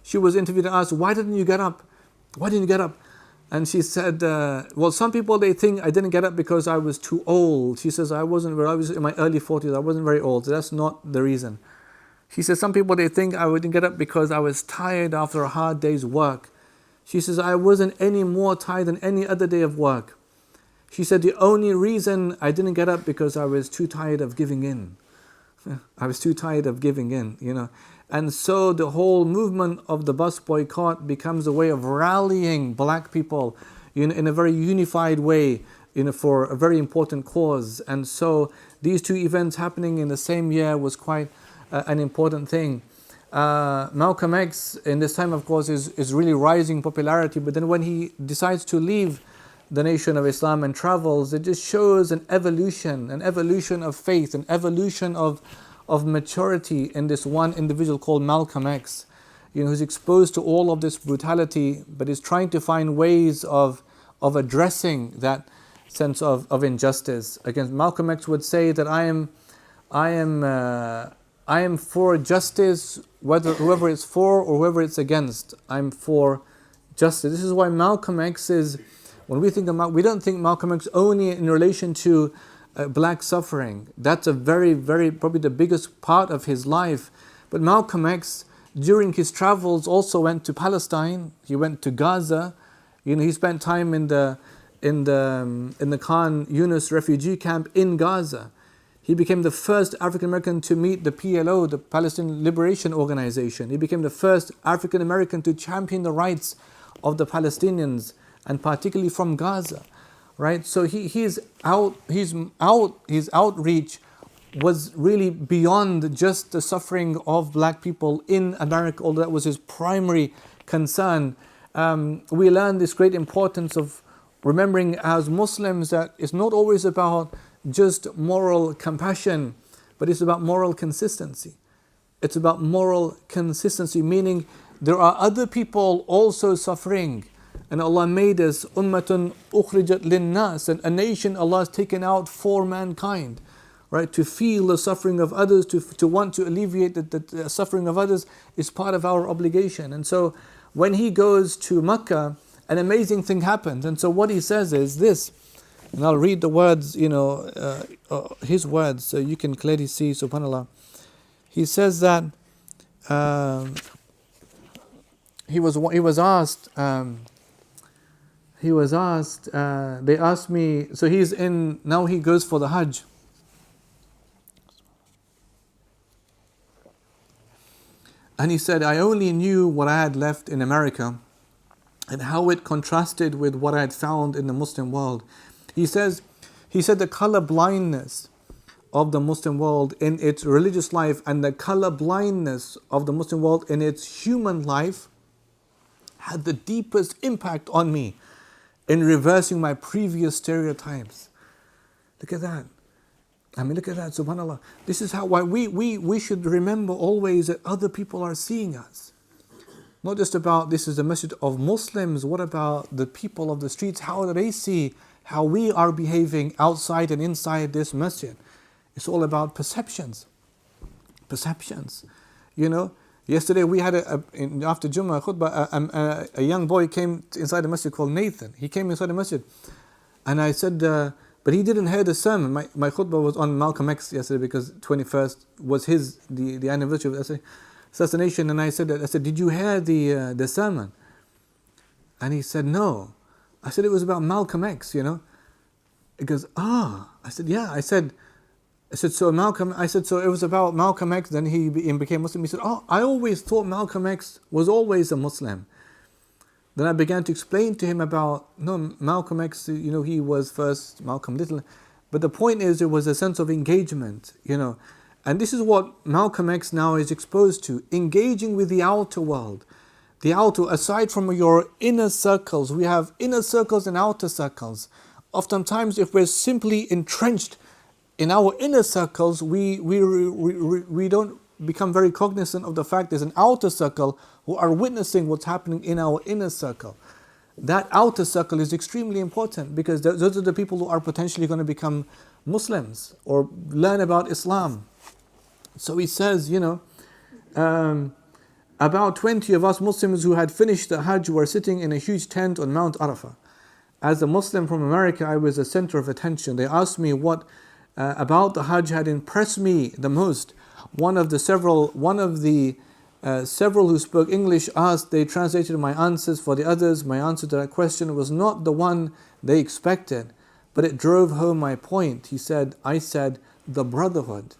she was interviewed and asked, why didn't you get up? Why didn't you get up? And she said, well, some people, they think I didn't get up because I was too old. She says, I was in my early 40s, I wasn't very old. So that's not the reason. She says, some people, they think I wouldn't get up because I was tired after a hard day's work. She says, I wasn't any more tired than any other day of work. She said, the only reason I didn't get up because I was too tired of giving in. I was too tired of giving in, And so the whole movement of the bus boycott becomes a way of rallying black people in a very unified way, for a very important cause. And so these two events happening in the same year was quite an important thing. Malcolm X in this time, of course, is really rising popularity, but then when he decides to leave the Nation of Islam and travels, it just shows an evolution of faith, an evolution of maturity in this one individual called Malcolm X. who's exposed to all of this brutality, but is trying to find ways of addressing that sense of injustice. Again, Malcolm X would say that I am for justice, whoever it's for or whoever it's against. I'm for justice. This is why Malcolm X is, when we think about, we don't think Malcolm X only in relation to black suffering. That's a very, very, probably the biggest part of his life. But Malcolm X, during his travels, also went to Palestine. He went to Gaza. He spent time in the Khan Yunus refugee camp in Gaza. He became the first African American to meet the PLO, the Palestinian Liberation Organization. He became the first African American to champion the rights of the Palestinians, and particularly from Gaza, right? So his outreach was really beyond just the suffering of black people in America, although that was his primary concern. We learn this great importance of remembering as Muslims that it's not always about just moral compassion, but it's about moral consistency. It's about moral consistency, meaning there are other people also suffering. And Allah made us ummatun ukhrijat linnas, and a nation Allah has taken out for mankind, right? To feel the suffering of others, to want to alleviate the suffering of others is part of our obligation. And so when he goes to Mecca, an amazing thing happens. And so what he says is this, and I'll read the words, his words, so you can clearly see, subhanAllah. He says that he was asked, they asked me, so now he goes for the Hajj. And he said, I only knew what I had left in America and how it contrasted with what I had found in the Muslim world. He said the color blindness of the Muslim world in its religious life and the color blindness of the Muslim world in its human life had the deepest impact on me in reversing my previous stereotypes. Look at that. Look at that, subhanAllah. This is why we should remember always that other people are seeing us. Not just about this is the message of Muslims, what about the people of the streets? How do they see how we are behaving outside and inside this masjid? It's all about perceptions. Perceptions. Yesterday we had after Jummah khutbah, a young boy came inside the masjid called Nathan. He came inside the masjid, and I said, but he didn't hear the sermon. My khutbah was on Malcolm X yesterday because 21st was the anniversary of the assassination, and I said, did you hear the sermon? And he said, no. I said, it was about Malcolm X, He goes, I said, yeah. I said, so it was about Malcolm X, then he became Muslim. He said, I always thought Malcolm X was always a Muslim. Then I began to explain to him about, no, Malcolm X, he was first Malcolm Little. But the point is, there was a sense of engagement, And this is what Malcolm X now is exposed to, engaging with the outer world. The outer, aside from your inner circles, we have inner circles and outer circles. Oftentimes, if we're simply entrenched in our inner circles, we don't become very cognizant of the fact there's an outer circle who are witnessing what's happening in our inner circle. That outer circle is extremely important because those are the people who are potentially going to become Muslims or learn about Islam. So he says, about 20 of us Muslims who had finished the Hajj were sitting in a huge tent on Mount Arafah. As a Muslim from America, I was the center of attention. They asked me what about the Hajj had impressed me the most. One of the several who spoke English asked, they translated my answers for the others. My answer to that question was not the one they expected, but it drove home my point. I said, the brotherhood.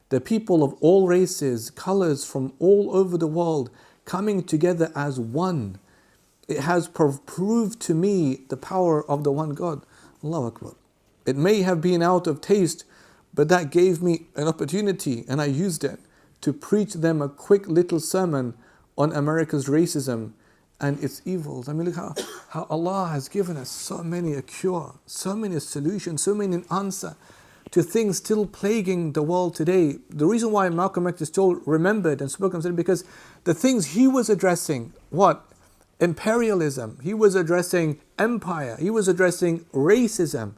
The people of all races, colors from all over the world coming together as one. It has proved to me the power of the one God. Allahu Akbar. It may have been out of taste, but that gave me an opportunity and I used it to preach them a quick little sermon on America's racism and its evils. Look how Allah has given us so many a cure, so many a solution, so many an answer to things still plaguing the world today. The reason why Malcolm X is still remembered and spoken of is because the things he was addressing, what? Imperialism. He was addressing empire. He was addressing racism.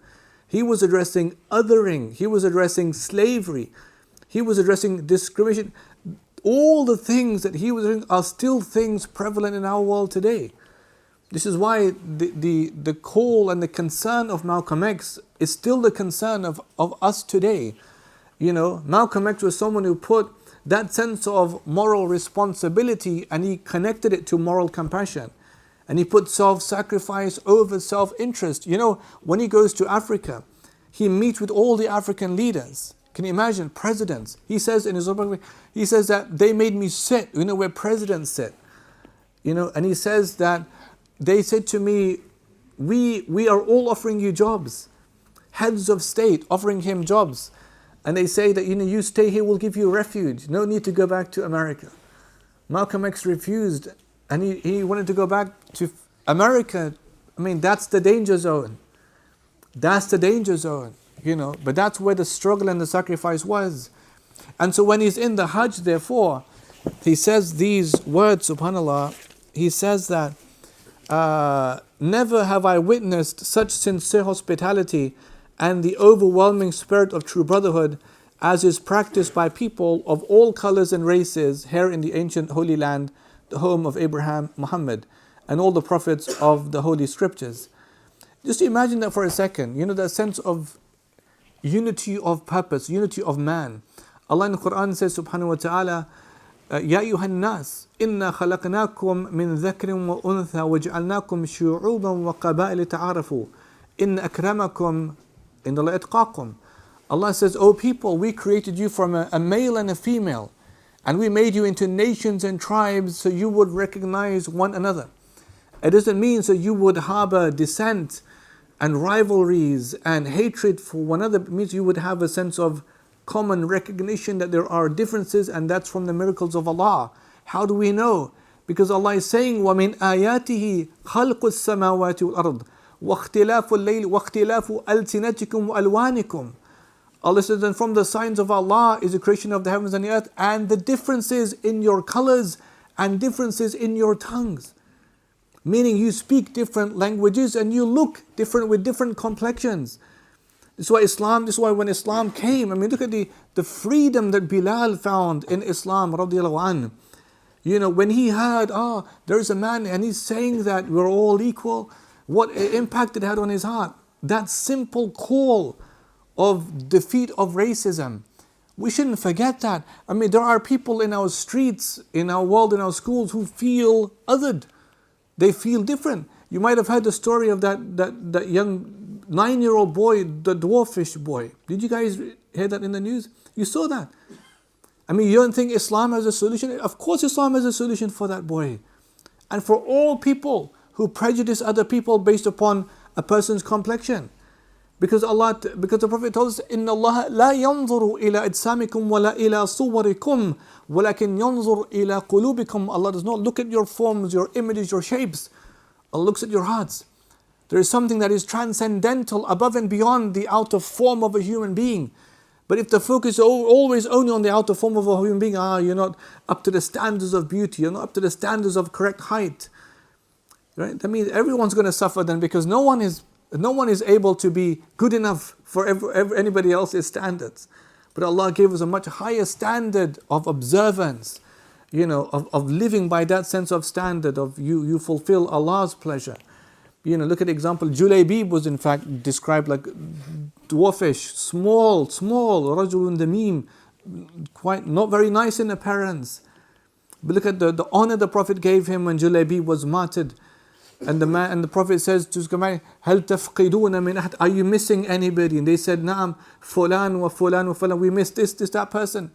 He was addressing othering. He was addressing slavery. He was addressing discrimination. All the things that he was doing are still things prevalent in our world today. This is why the call and the concern of Malcolm X is still the concern of us today. You know, Malcolm X was someone who put that sense of moral responsibility and he connected it to moral compassion. And he put self-sacrifice over self-interest. You know, when he goes to Africa, he meets with all the African leaders. Can you imagine? Presidents. He says in his own, he says that they made me sit, you know, where presidents sit. You know, and he says that they said to me, we are all offering you jobs. Heads of state offering him jobs. And they say that, you know, you stay here, we'll give you refuge. No need to go back to America. Malcolm X refused and he wanted to go back to America. I mean, that's the danger zone. That's the danger zone, you know. But that's where the struggle and the sacrifice was. And so when he's in the Hajj, therefore, he says these words, subhanAllah, he says that, never have I witnessed such sincere hospitality and the overwhelming spirit of true brotherhood as is practiced by people of all colors and races here in the ancient Holy Land, the home of Abraham, Muhammad, and all the prophets of the Holy Scriptures. Just imagine that for a second, you know, that sense of unity of purpose, unity of man. Allah in the Quran says, subhanahu wa ta'ala, يا أيها الناس إنا خلقناكم من ذكر وأنثى وجعلناكم شعوبا وقبائل تعارفوا إن أكرمكم عند الله أتقاكم. Allah says, O people, we created you from a male and a female, and we made you into nations and tribes so you would recognize one another. It doesn't mean so you would harbor dissent and rivalries and hatred for one another. It means you would have a sense of common recognition that there are differences, and that's from the miracles of Allah. How do we know? Because Allah is saying, وَمِنْ آيَاتِهِ خَلْقُ السَّمَاوَاتِ وَالْأَرْضِ وَاخْتِلَافُ اللَّيْلِ وَاخْتِلَافُ أَلْسِنَتِكُمْ وَأَلْوَانِكُمْ. Allah says, and from the signs of Allah is the creation of the heavens and the earth, and the differences in your colors and differences in your tongues. Meaning you speak different languages and you look different with different complexions. This is why when Islam came, I mean, look at the freedom that Bilal found in Islam, radiallahu anhu. You know, when he heard, there's a man and he's saying that we're all equal, what impact it had on his heart. That simple call of defeat of racism. We shouldn't forget that. I mean, there are people in our streets, in our world, in our schools who feel othered. They feel different. You might have heard the story of that young 9-year-old boy, the dwarfish boy. Did you guys hear that in the news? You saw that. I mean, you don't think Islam has a solution? Of course Islam has a solution for that boy. And for all people who prejudice other people based upon a person's complexion. Because the Prophet told us, إِنَّ اللَّهَ لَا يَنْظُرُ إِلَىٰ أَجْسَامِكُمْ وَلَا إِلَىٰ صُوَرِكُمْ وَلَكِنْ يَنْظُرُ إِلَىٰ قُلُوبِكُمْ. Allah does not look at your forms, your images, your shapes. Allah looks at your hearts. There is something that is transcendental, above and beyond the outer form of a human being. But if the focus is always only on the outer form of a human being, you're not up to the standards of beauty, you're not up to the standards of correct height. Right? That means everyone's going to suffer then, because no one is able to be good enough for anybody else's standards. But Allah gave us a much higher standard of observance, of living by that sense of standard, of you fulfill Allah's pleasure. Look at the example, Julaybib was in fact described like dwarfish, small, rajulun damim, quite not very nice in appearance. But look at the honor the Prophet gave him when Julaybib was martyred. And the Prophet says to his companion, هَلْ تَفْقِدُونَ مِنْ أَحَدٍ. Are you missing anybody? And they said, نعم, فلان وفلان وفلان. We missed this, that person.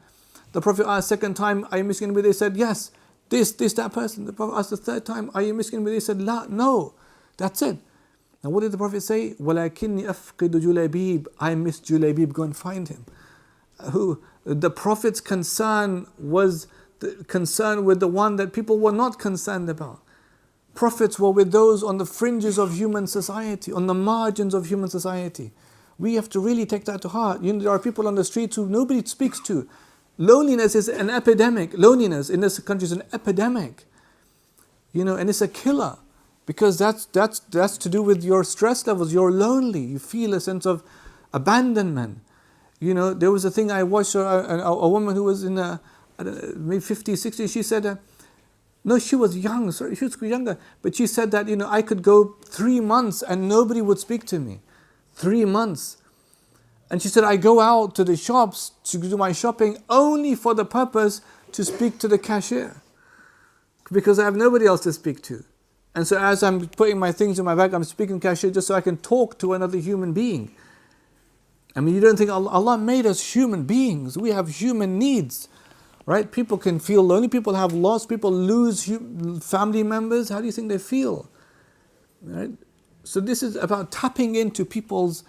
The Prophet asked second time, are you missing anybody? They said, yes, this, that person. The Prophet asked the third time, are you missing anybody? They said, لا, no. That's it. Now what did the Prophet say? وَلَكِنِّي أَفْقِدُ جُلَيْبِيبَ. I miss Julaybib, go and find him. The Prophet's concern was the concern with the one that people were not concerned about. Prophets were with those on the fringes of human society, on the margins of human society. We have to really take that to heart. There are people on the streets who nobody speaks to. Loneliness is an epidemic. Loneliness in this country is an epidemic. And it's a killer. Because that's to do with your stress levels. You're lonely. You feel a sense of abandonment. There was a thing I watched, a woman who was in maybe 50, 60, she said, no, she was young, sorry, she was younger, but she said that, I could go 3 months and nobody would speak to me. 3 months. And she said, I go out to the shops to do my shopping only for the purpose to speak to the cashier. Because I have nobody else to speak to. And so as I'm putting my things in my bag, I'm speaking to cashier just so I can talk to another human being. You don't think Allah made us human beings. We have human needs. Right? People can feel lonely. People have loss. People lose family members. How do you think they feel? Right? So this is about tapping into people's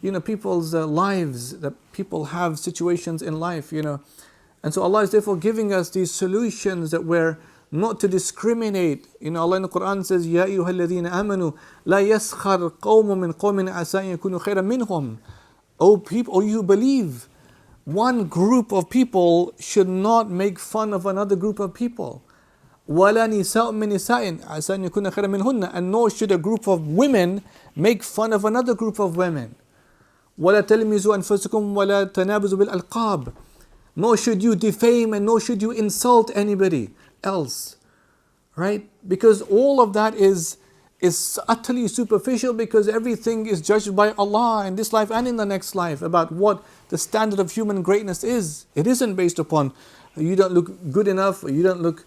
lives. That people have situations in life. And so Allah is therefore giving us these solutions that we're not to discriminate. Allah in the Quran says, "Ya ayyuhalladhina amanu, la yaskhar qawmun min qawmin asa an yakunu khayran minhum." O people, O you believe, one group of people should not make fun of another group of people. وَلَا نِسَاءٌ مِّن نِسَاءٍ عَسَىٰ أَن يَكُنَّ خَيْرًا مِّنْهُنَّ. And nor should a group of women make fun of another group of women. وَلَا تَلْمِزُوا أَنفُسَكُمْ وَلَا تَنَابُزُوا بِالْأَلْقَابِ. Nor should you defame and nor should you insult anybody else. Right? Because all of that is utterly superficial, because everything is judged by Allah in this life and in the next life about what the standard of human greatness is. It isn't based upon you don't look good enough, or you don't look,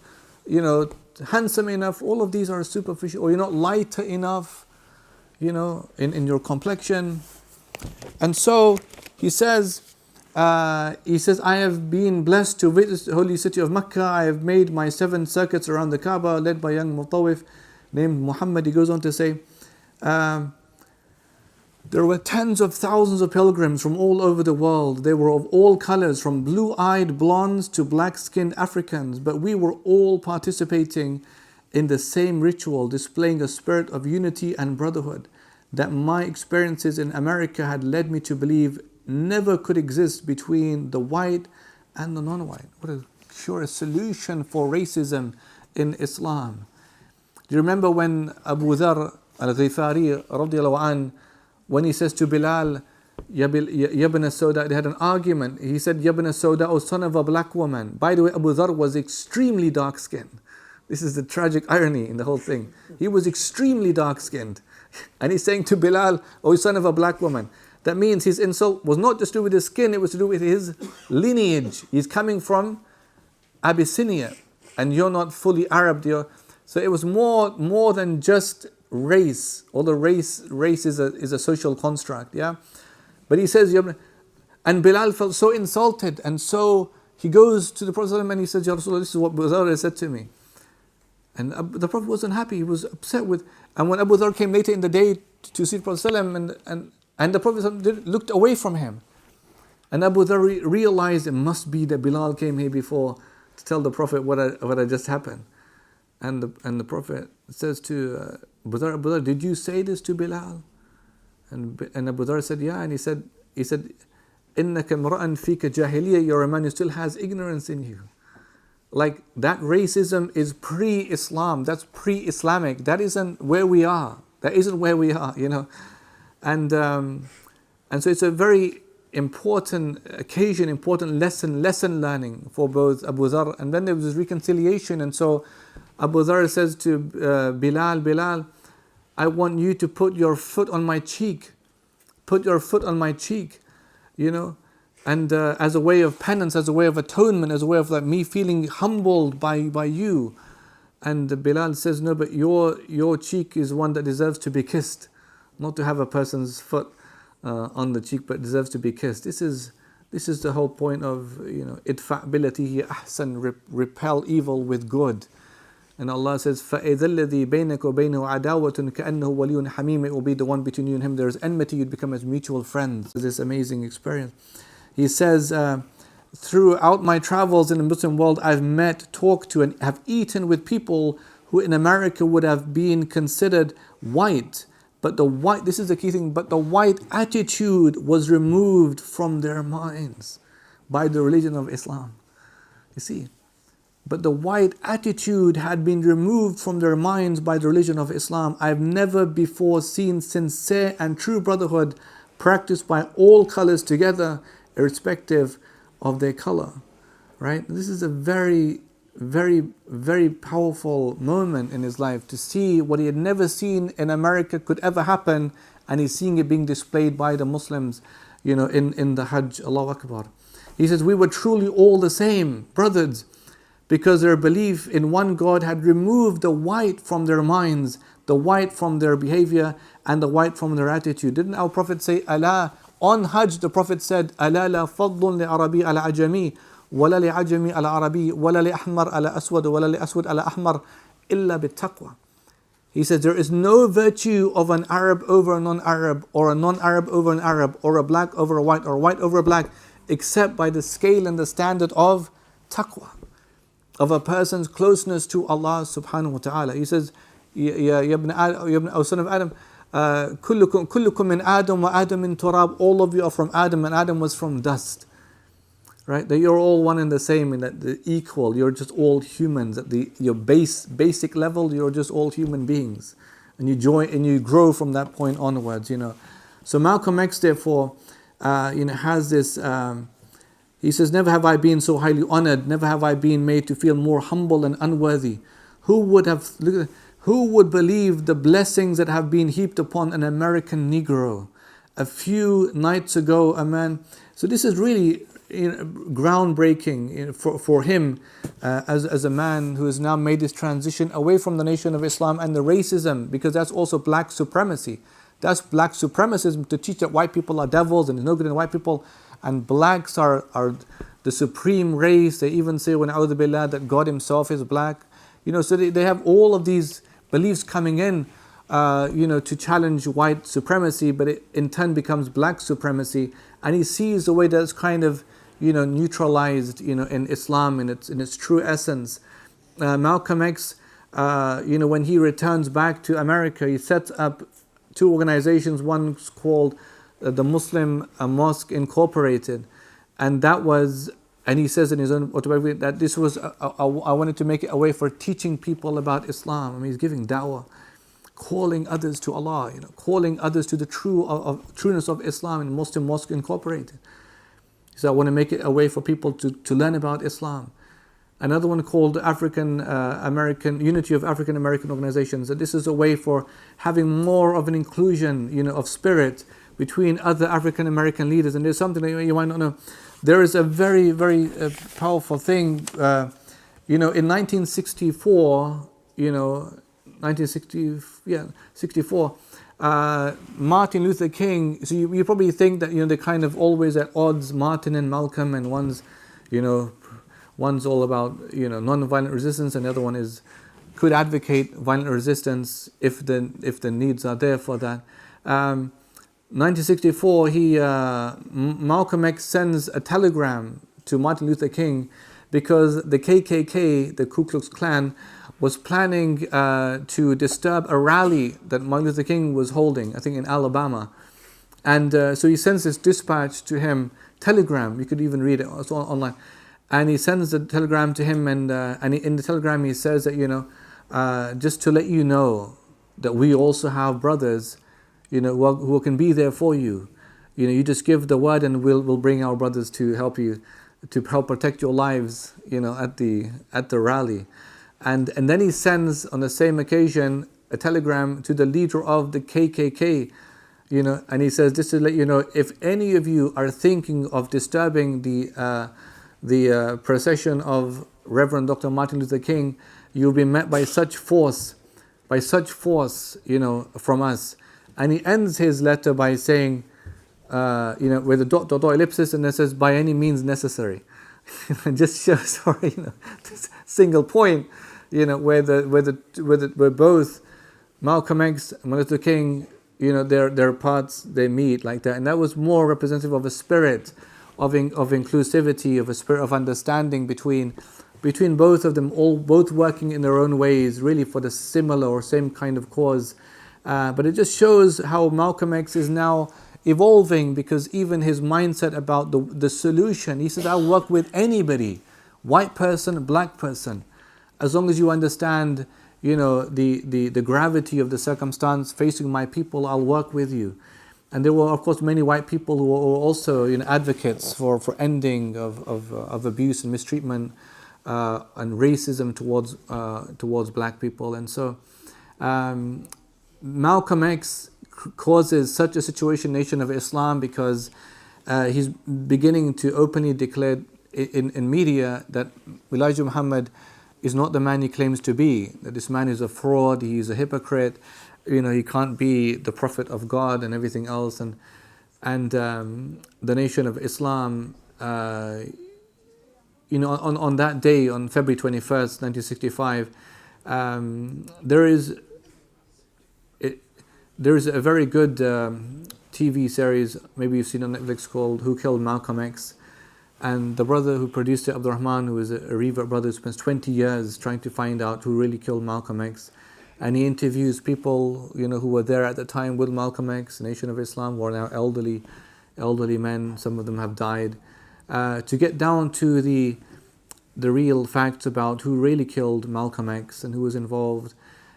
handsome enough. All of these are superficial, or you're not lighter enough, in your complexion. And so he says, I have been blessed to visit the holy city of Mecca. I have made my 7 circuits around the Kaaba, led by a young Mutawif named Muhammad. He goes on to say, there were tens of thousands of pilgrims from all over the world. They were of all colors, from blue-eyed blondes to black-skinned Africans, but we were all participating in the same ritual, displaying a spirit of unity and brotherhood that my experiences in America had led me to believe never could exist between the white and the non-white. What a sure solution for racism in Islam. Do you remember when Abu Dharr al-Ghifari radiallahu anh, when he says to Bilal, Yabna Sauda, they had an argument. He said, Yabna Sauda, O son of a black woman. By the way, Abu Dharr was extremely dark-skinned. This is the tragic irony in the whole thing. He was extremely dark-skinned. And he's saying to Bilal, O son of a black woman. That means his insult was not just to do with his skin, it was to do with his lineage. He's coming from Abyssinia, and you're not fully Arab. So it was more than just race. Although race is a social construct, yeah. But he says, and Bilal felt so insulted, and so he goes to the Prophet ﷺ and he says, Ya Rasulullah, this is what Abu Dharr said to me. And the Prophet wasn't happy. He was upset with. And when Abu Dharr came later in the day to see the Prophet ﷺ, and the Prophet looked away from him, and Abu Dharr realized it must be that Bilal came here before to tell the Prophet what had just happened. And the Prophet says to Abu Dharr, did you say this to Bilal? And Abu Dharr said, yeah. And he said, إِنَّكَ مْرَأً فِيكَ جَاهِلِيَّةٌ. You're a man who still has ignorance in you. Like that racism is pre-Islam. That's pre-Islamic. That isn't where we are. And so it's a very important occasion, important lesson learning for both Abu Dharr. And then there was this reconciliation. And so Abu Dharr says to Bilal, I want you to put your foot on my cheek. Put your foot on my cheek, and as a way of penance, as a way of atonement, as a way of me feeling humbled by you. And Bilal says, no, but your cheek is one that deserves to be kissed, not to have a person's foot on the cheek, but deserves to be kissed. This is the whole point of idfa' billati hiya ahsan, repel evil with good. And Allah says, فَإِذَا الَّذِي بَيْنَكَ وَبَيْنَهُ عَدَاوَةٌ كَأَنَّهُ وَلِيٌّ حَمِيمٌ. It will be the one between you and him. There is enmity, you'd become as mutual friends. This amazing experience. He says, throughout my travels in the Muslim world, I've met, talked to, and have eaten with people who in America would have been considered white, But the white, this is the key thing, but the white attitude was removed from their minds by the religion of Islam. You see, but the white attitude had been removed from their minds by the religion of Islam. I've never before seen sincere and true brotherhood practiced by all colors together, irrespective of their color. Right? This is a very, very, very powerful moment in his life, to see what he had never seen in America could ever happen, and he's seeing it being displayed by the Muslims, in the Hajj. Allahu Akbar. He says, we were truly all the same, brothers, because their belief in one God had removed the white from their minds, the white from their behavior, and the white from their attitude. Didn't our Prophet say, Allah, on Hajj, the Prophet said, Allah la fadlun li Arabi ala ajami, wala li ajami ala Arabi, wala li ahmar ala aswad, wala li aswad ala ahmar, illa bit taqwa. He says, there is no virtue of an Arab over a non-Arab, or a non-Arab over an Arab, or a black over a white, or a white over a black, except by the scale and the standard of taqwa, of a person's closeness to Allah subhanahu wa ta'ala. He says, Ya ibn Adam, O son of Adam, kullukum min Adam wa Adam min turab. All of you are from Adam, and Adam was from dust. Right? That you're all one and the same, and that the equal. You're just all humans. At your basic level, you're just all human beings, and you join and you grow from that point onwards. So Malcolm X, therefore, has this. He says, never have I been so highly honored, never have I been made to feel more humble and unworthy. Who would believe the blessings that have been heaped upon an American Negro? A few nights ago, a man. So this is really groundbreaking for him as a man who has now made this transition away from the nation of Islam and the racism, because that's also black supremacy. That's black supremacism, to teach that white people are devils and there's no good in white people, and blacks are the supreme race. They even say, when a'udhu billah, that God himself is black. So they have all of these beliefs coming in, to challenge white supremacy, but it in turn becomes black supremacy. And he sees the way that's kind of, neutralized, in Islam in its true essence. Malcolm X, when he returns back to America, he sets up two organizations. One's called the Muslim Mosque Incorporated, and he says in his own autobiography that this was I wanted to make it a way for teaching people about Islam. I mean, he's giving da'wah, calling others to Allah, calling others to the trueness of Islam in Muslim Mosque Incorporated. He said, I want to make it a way for people to learn about Islam. Another one called African American Unity of African American Organizations. That this is a way for having more of an inclusion, of spirit between other African American leaders. And there's something that you might not know. There is a very, very powerful thing. In 1964, 64. Martin Luther King. So you probably think that they're kind of always at odds, Martin and Malcolm, and one's all about non-violent resistance, and the other one could advocate violent resistance if the needs are there for that. 1964, Malcolm X sends a telegram to Martin Luther King because the KKK, the Ku Klux Klan, was planning to disturb a rally that Martin Luther King was holding, I think in Alabama. And so he sends this dispatch to him, telegram, you could even read it, it's online. And he sends the telegram to him, and in the telegram he says that, just to let you know that we also have brothers, who can be there for you. You just give the word, and we'll bring our brothers to help you, to help protect your lives, at the rally. And then he sends on the same occasion a telegram to the leader of the KKK, and he says, just to let you know, if any of you are thinking of disturbing the procession of Reverend Dr. Martin Luther King, you'll be met by such force, from us. And he ends his letter by saying, with a dot ellipsis, and it says, by any means necessary. Just shows, this single point, where both Malcolm X and Martin Luther King, their paths, they meet like that. And that was more representative of a spirit of inclusivity, of a spirit of understanding between both of them, both working in their own ways, really for the similar or same kind of cause. But it just shows how Malcolm X is now evolving, because even his mindset about the solution, he says, I'll work with anybody, white person, black person, as long as you understand, the gravity of the circumstance facing my people, I'll work with you. And there were, of course, many white people who were also advocates for ending of abuse and mistreatment and racism towards black people. And so Malcolm X causes such a situation in the nation of Islam, because he's beginning to openly declare in media that Elijah Muhammad is not the man he claims to be, that this man is a fraud, he's a hypocrite, he can't be the prophet of God and everything else. And the nation of Islam, on that day, on February 21st, 1965, there is a very good TV series, maybe you've seen on Netflix, called Who Killed Malcolm X? And the brother who produced it, Abdurrahman, who is a revert brother, spends 20 years trying to find out who really killed Malcolm X. And he interviews people, who were there at the time with Malcolm X, the Nation of Islam, who are now elderly men. Some of them have died, to get down to the real facts about who really killed Malcolm X and who was involved.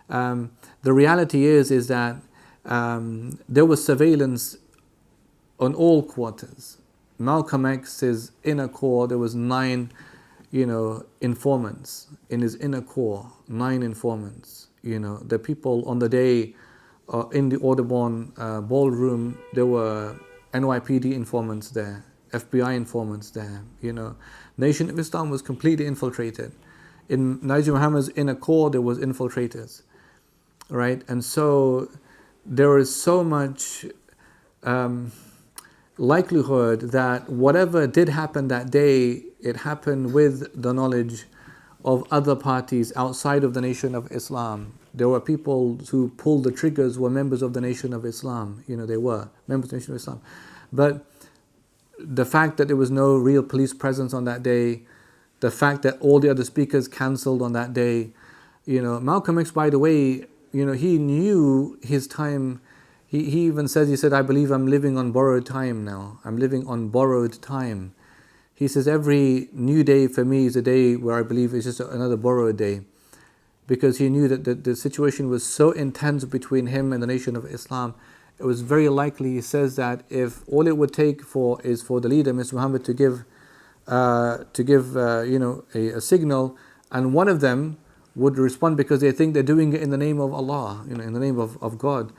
The reality is that there was surveillance on all quarters. Malcolm X's inner core, there was 9, informants in his inner core. 9 informants. The people on the day in the Audubon ballroom, there were NYPD informants there, FBI informants there. Nation of Islam was completely infiltrated. In Elijah Muhammad's inner core, there was infiltrators, right? And so there is so much likelihood that whatever did happen that day, it happened with the knowledge of other parties outside of the Nation of Islam. There were people who pulled the triggers were members of the Nation of Islam. They were members of the Nation of Islam. But the fact that there was no real police presence on that day, the fact that all the other speakers cancelled on that day, Malcolm X, by the way, he knew his time. He even said, I believe I'm living on borrowed time now. I'm living on borrowed time. He says, every new day for me is a day where I believe it's just another borrowed day. Because he knew that the situation was so intense between him and the Nation of Islam. It was very likely, he says, that if all it would take is for the leader, Mr. Muhammad, to give a signal, and one of them would respond because they think they're doing it in the name of Allah, in the name of God.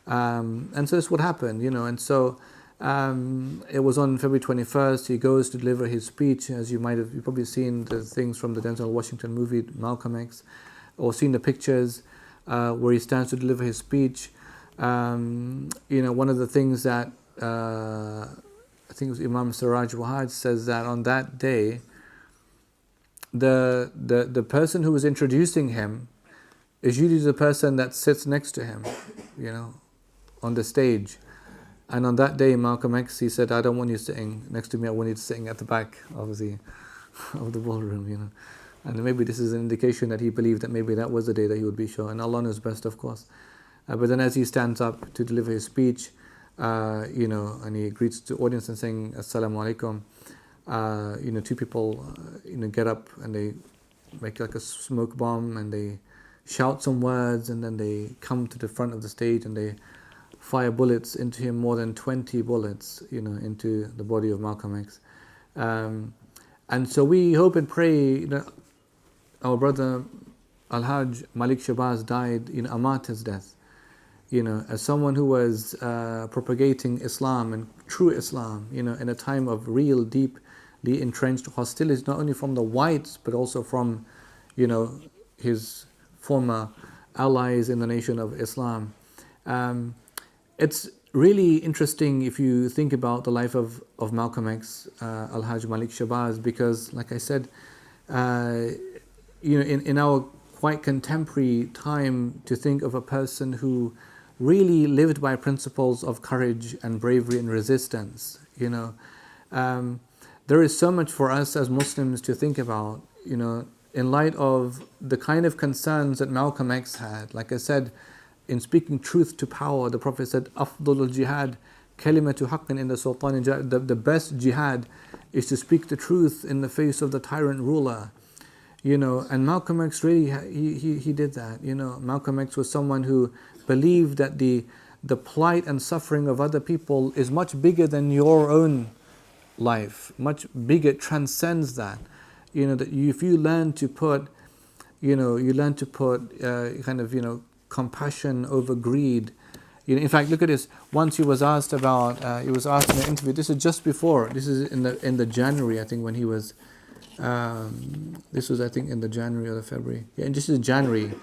And so this would happen, and so it was on February 21st. He goes to deliver his speech, as you've probably seen the things from the Denzel Washington movie Malcolm X, or seen the pictures where he stands to deliver his speech. One of the things that I think it was Imam Siraj Wahaj says that on that day, the person who was introducing him is usually the person that sits next to him, on the stage. And on that day, Malcolm X, he said, I don't want you sitting next to me, I want you sitting at the back, obviously, of the ballroom, And maybe this is an indication that he believed that maybe that was the day that he would be shown. And Allah knows best, of course. But then as he stands up to deliver his speech, and he greets the audience and saying, Assalamu alaikum, two people, get up and they make like a smoke bomb and they shout some words, and then they come to the front of the stage and they fire bullets into him, more than 20 bullets, into the body of Malcolm X. And so we hope and pray that our brother Al-Hajj Malik Shabazz died a martyr's death, as someone who was propagating Islam and true Islam, in a time of real deeply entrenched hostility, not only from the whites but also from, his former allies in the Nation of Islam. It's really interesting if you think about the life of Malcolm X, Al-Hajj Malik Shabazz, because, like I said, in our quite contemporary time, to think of a person who really lived by principles of courage and bravery and resistance. There is so much for us as Muslims to think about, in light of the kind of concerns that Malcolm X had. Like I said, in speaking truth to power. The Prophet said, "Afdalul jihad, kalimatu haqqin in the sultan." The best jihad is to speak the truth in the face of the tyrant ruler. And Malcolm X really, he did that. Malcolm X was someone who believed that the plight and suffering of other people is much bigger than your own life, much bigger, it transcends that. That if you learn to put, compassion over greed. In fact, look at this. Once he was asked in an interview. This is just before. This is in the January, I think, when he was. This was, I think, in the January or the February. Yeah, and this is January.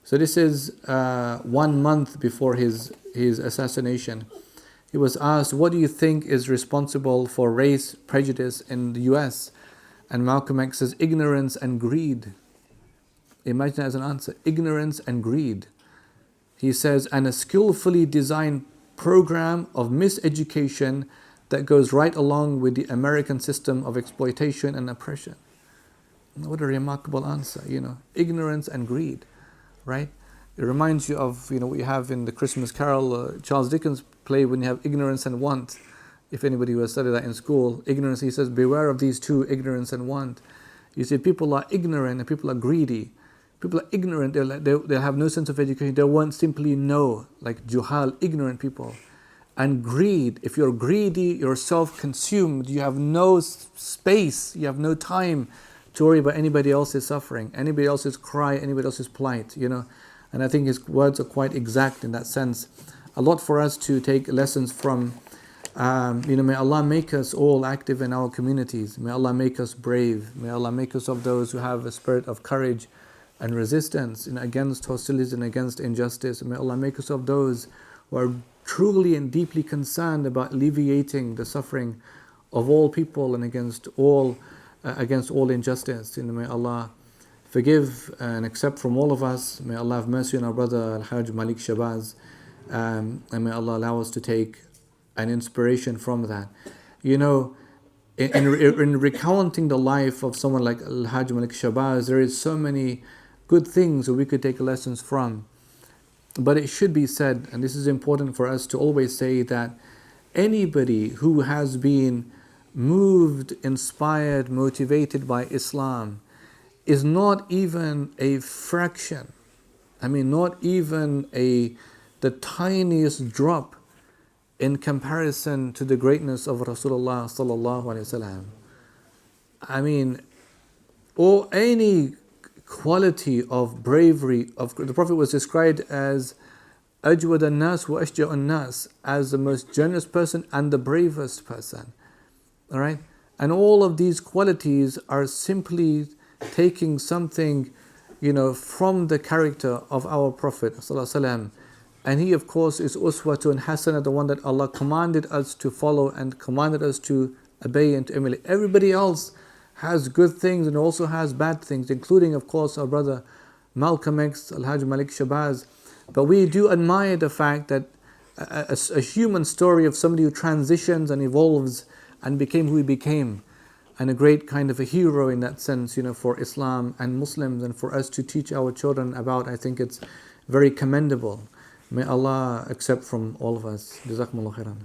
So this is 1 month before his assassination. He was asked, "What do you think is responsible for race prejudice in the U.S.?" And Malcolm X says, "Ignorance and greed." Imagine that as an answer. Ignorance and greed. He says, "and a skillfully designed program of miseducation that goes right along with the American system of exploitation and oppression." What a remarkable answer, ignorance and greed, right? It reminds you of, what you have in the Christmas Carol, Charles Dickens play, when you have ignorance and want. If anybody who has studied that in school, ignorance, he says, beware of these two, ignorance and want. You see, people are ignorant and people are greedy. People are ignorant, they'll have no sense of education, they won't simply know, like juhal, ignorant people. And greed, if you're greedy, you're self-consumed, you have no space, you have no time to worry about anybody else's suffering, anybody else's cry, anybody else's plight, And I think his words are quite exact in that sense. A lot for us to take lessons from. May Allah make us all active in our communities. May Allah make us brave. May Allah make us of those who have a spirit of courage and resistance against hostilities and against injustice. May Allah make us of those who are truly and deeply concerned about alleviating the suffering of all people and against all injustice. May Allah forgive and accept from all of us. May Allah have mercy on our brother Al-Hajj Malik Shabazz, and may Allah allow us to take an inspiration from that. In recounting the life of someone like Al-Hajj Malik Shabazz, there is so many good things that we could take lessons from. But it should be said, and this is important for us to always say, that anybody who has been moved, inspired, motivated by Islam is not even a fraction, not even the tiniest drop in comparison to the greatness of Rasulullah sallallahu alaihi wasallam. Or any quality of bravery of the Prophet was described as ajwad an-nas wa ashja' an-nas, as the most generous person and the bravest person. All right, and all of these qualities are simply taking something, from the character of our Prophet sallallahu alaihi wasallam. And he, of course, is uswatun hasana, the one that Allah commanded us to follow and commanded us to obey and to emulate. Everybody else has good things and also has bad things, including, of course, our brother Malcolm X, Al-Hajj Malik Shabazz. But we do admire the fact that a human story of somebody who transitions and evolves and became who he became, and a great kind of a hero in that sense, for Islam and Muslims, and for us to teach our children about. I think it's very commendable. May Allah accept from all of us. Jazakumullah khairan.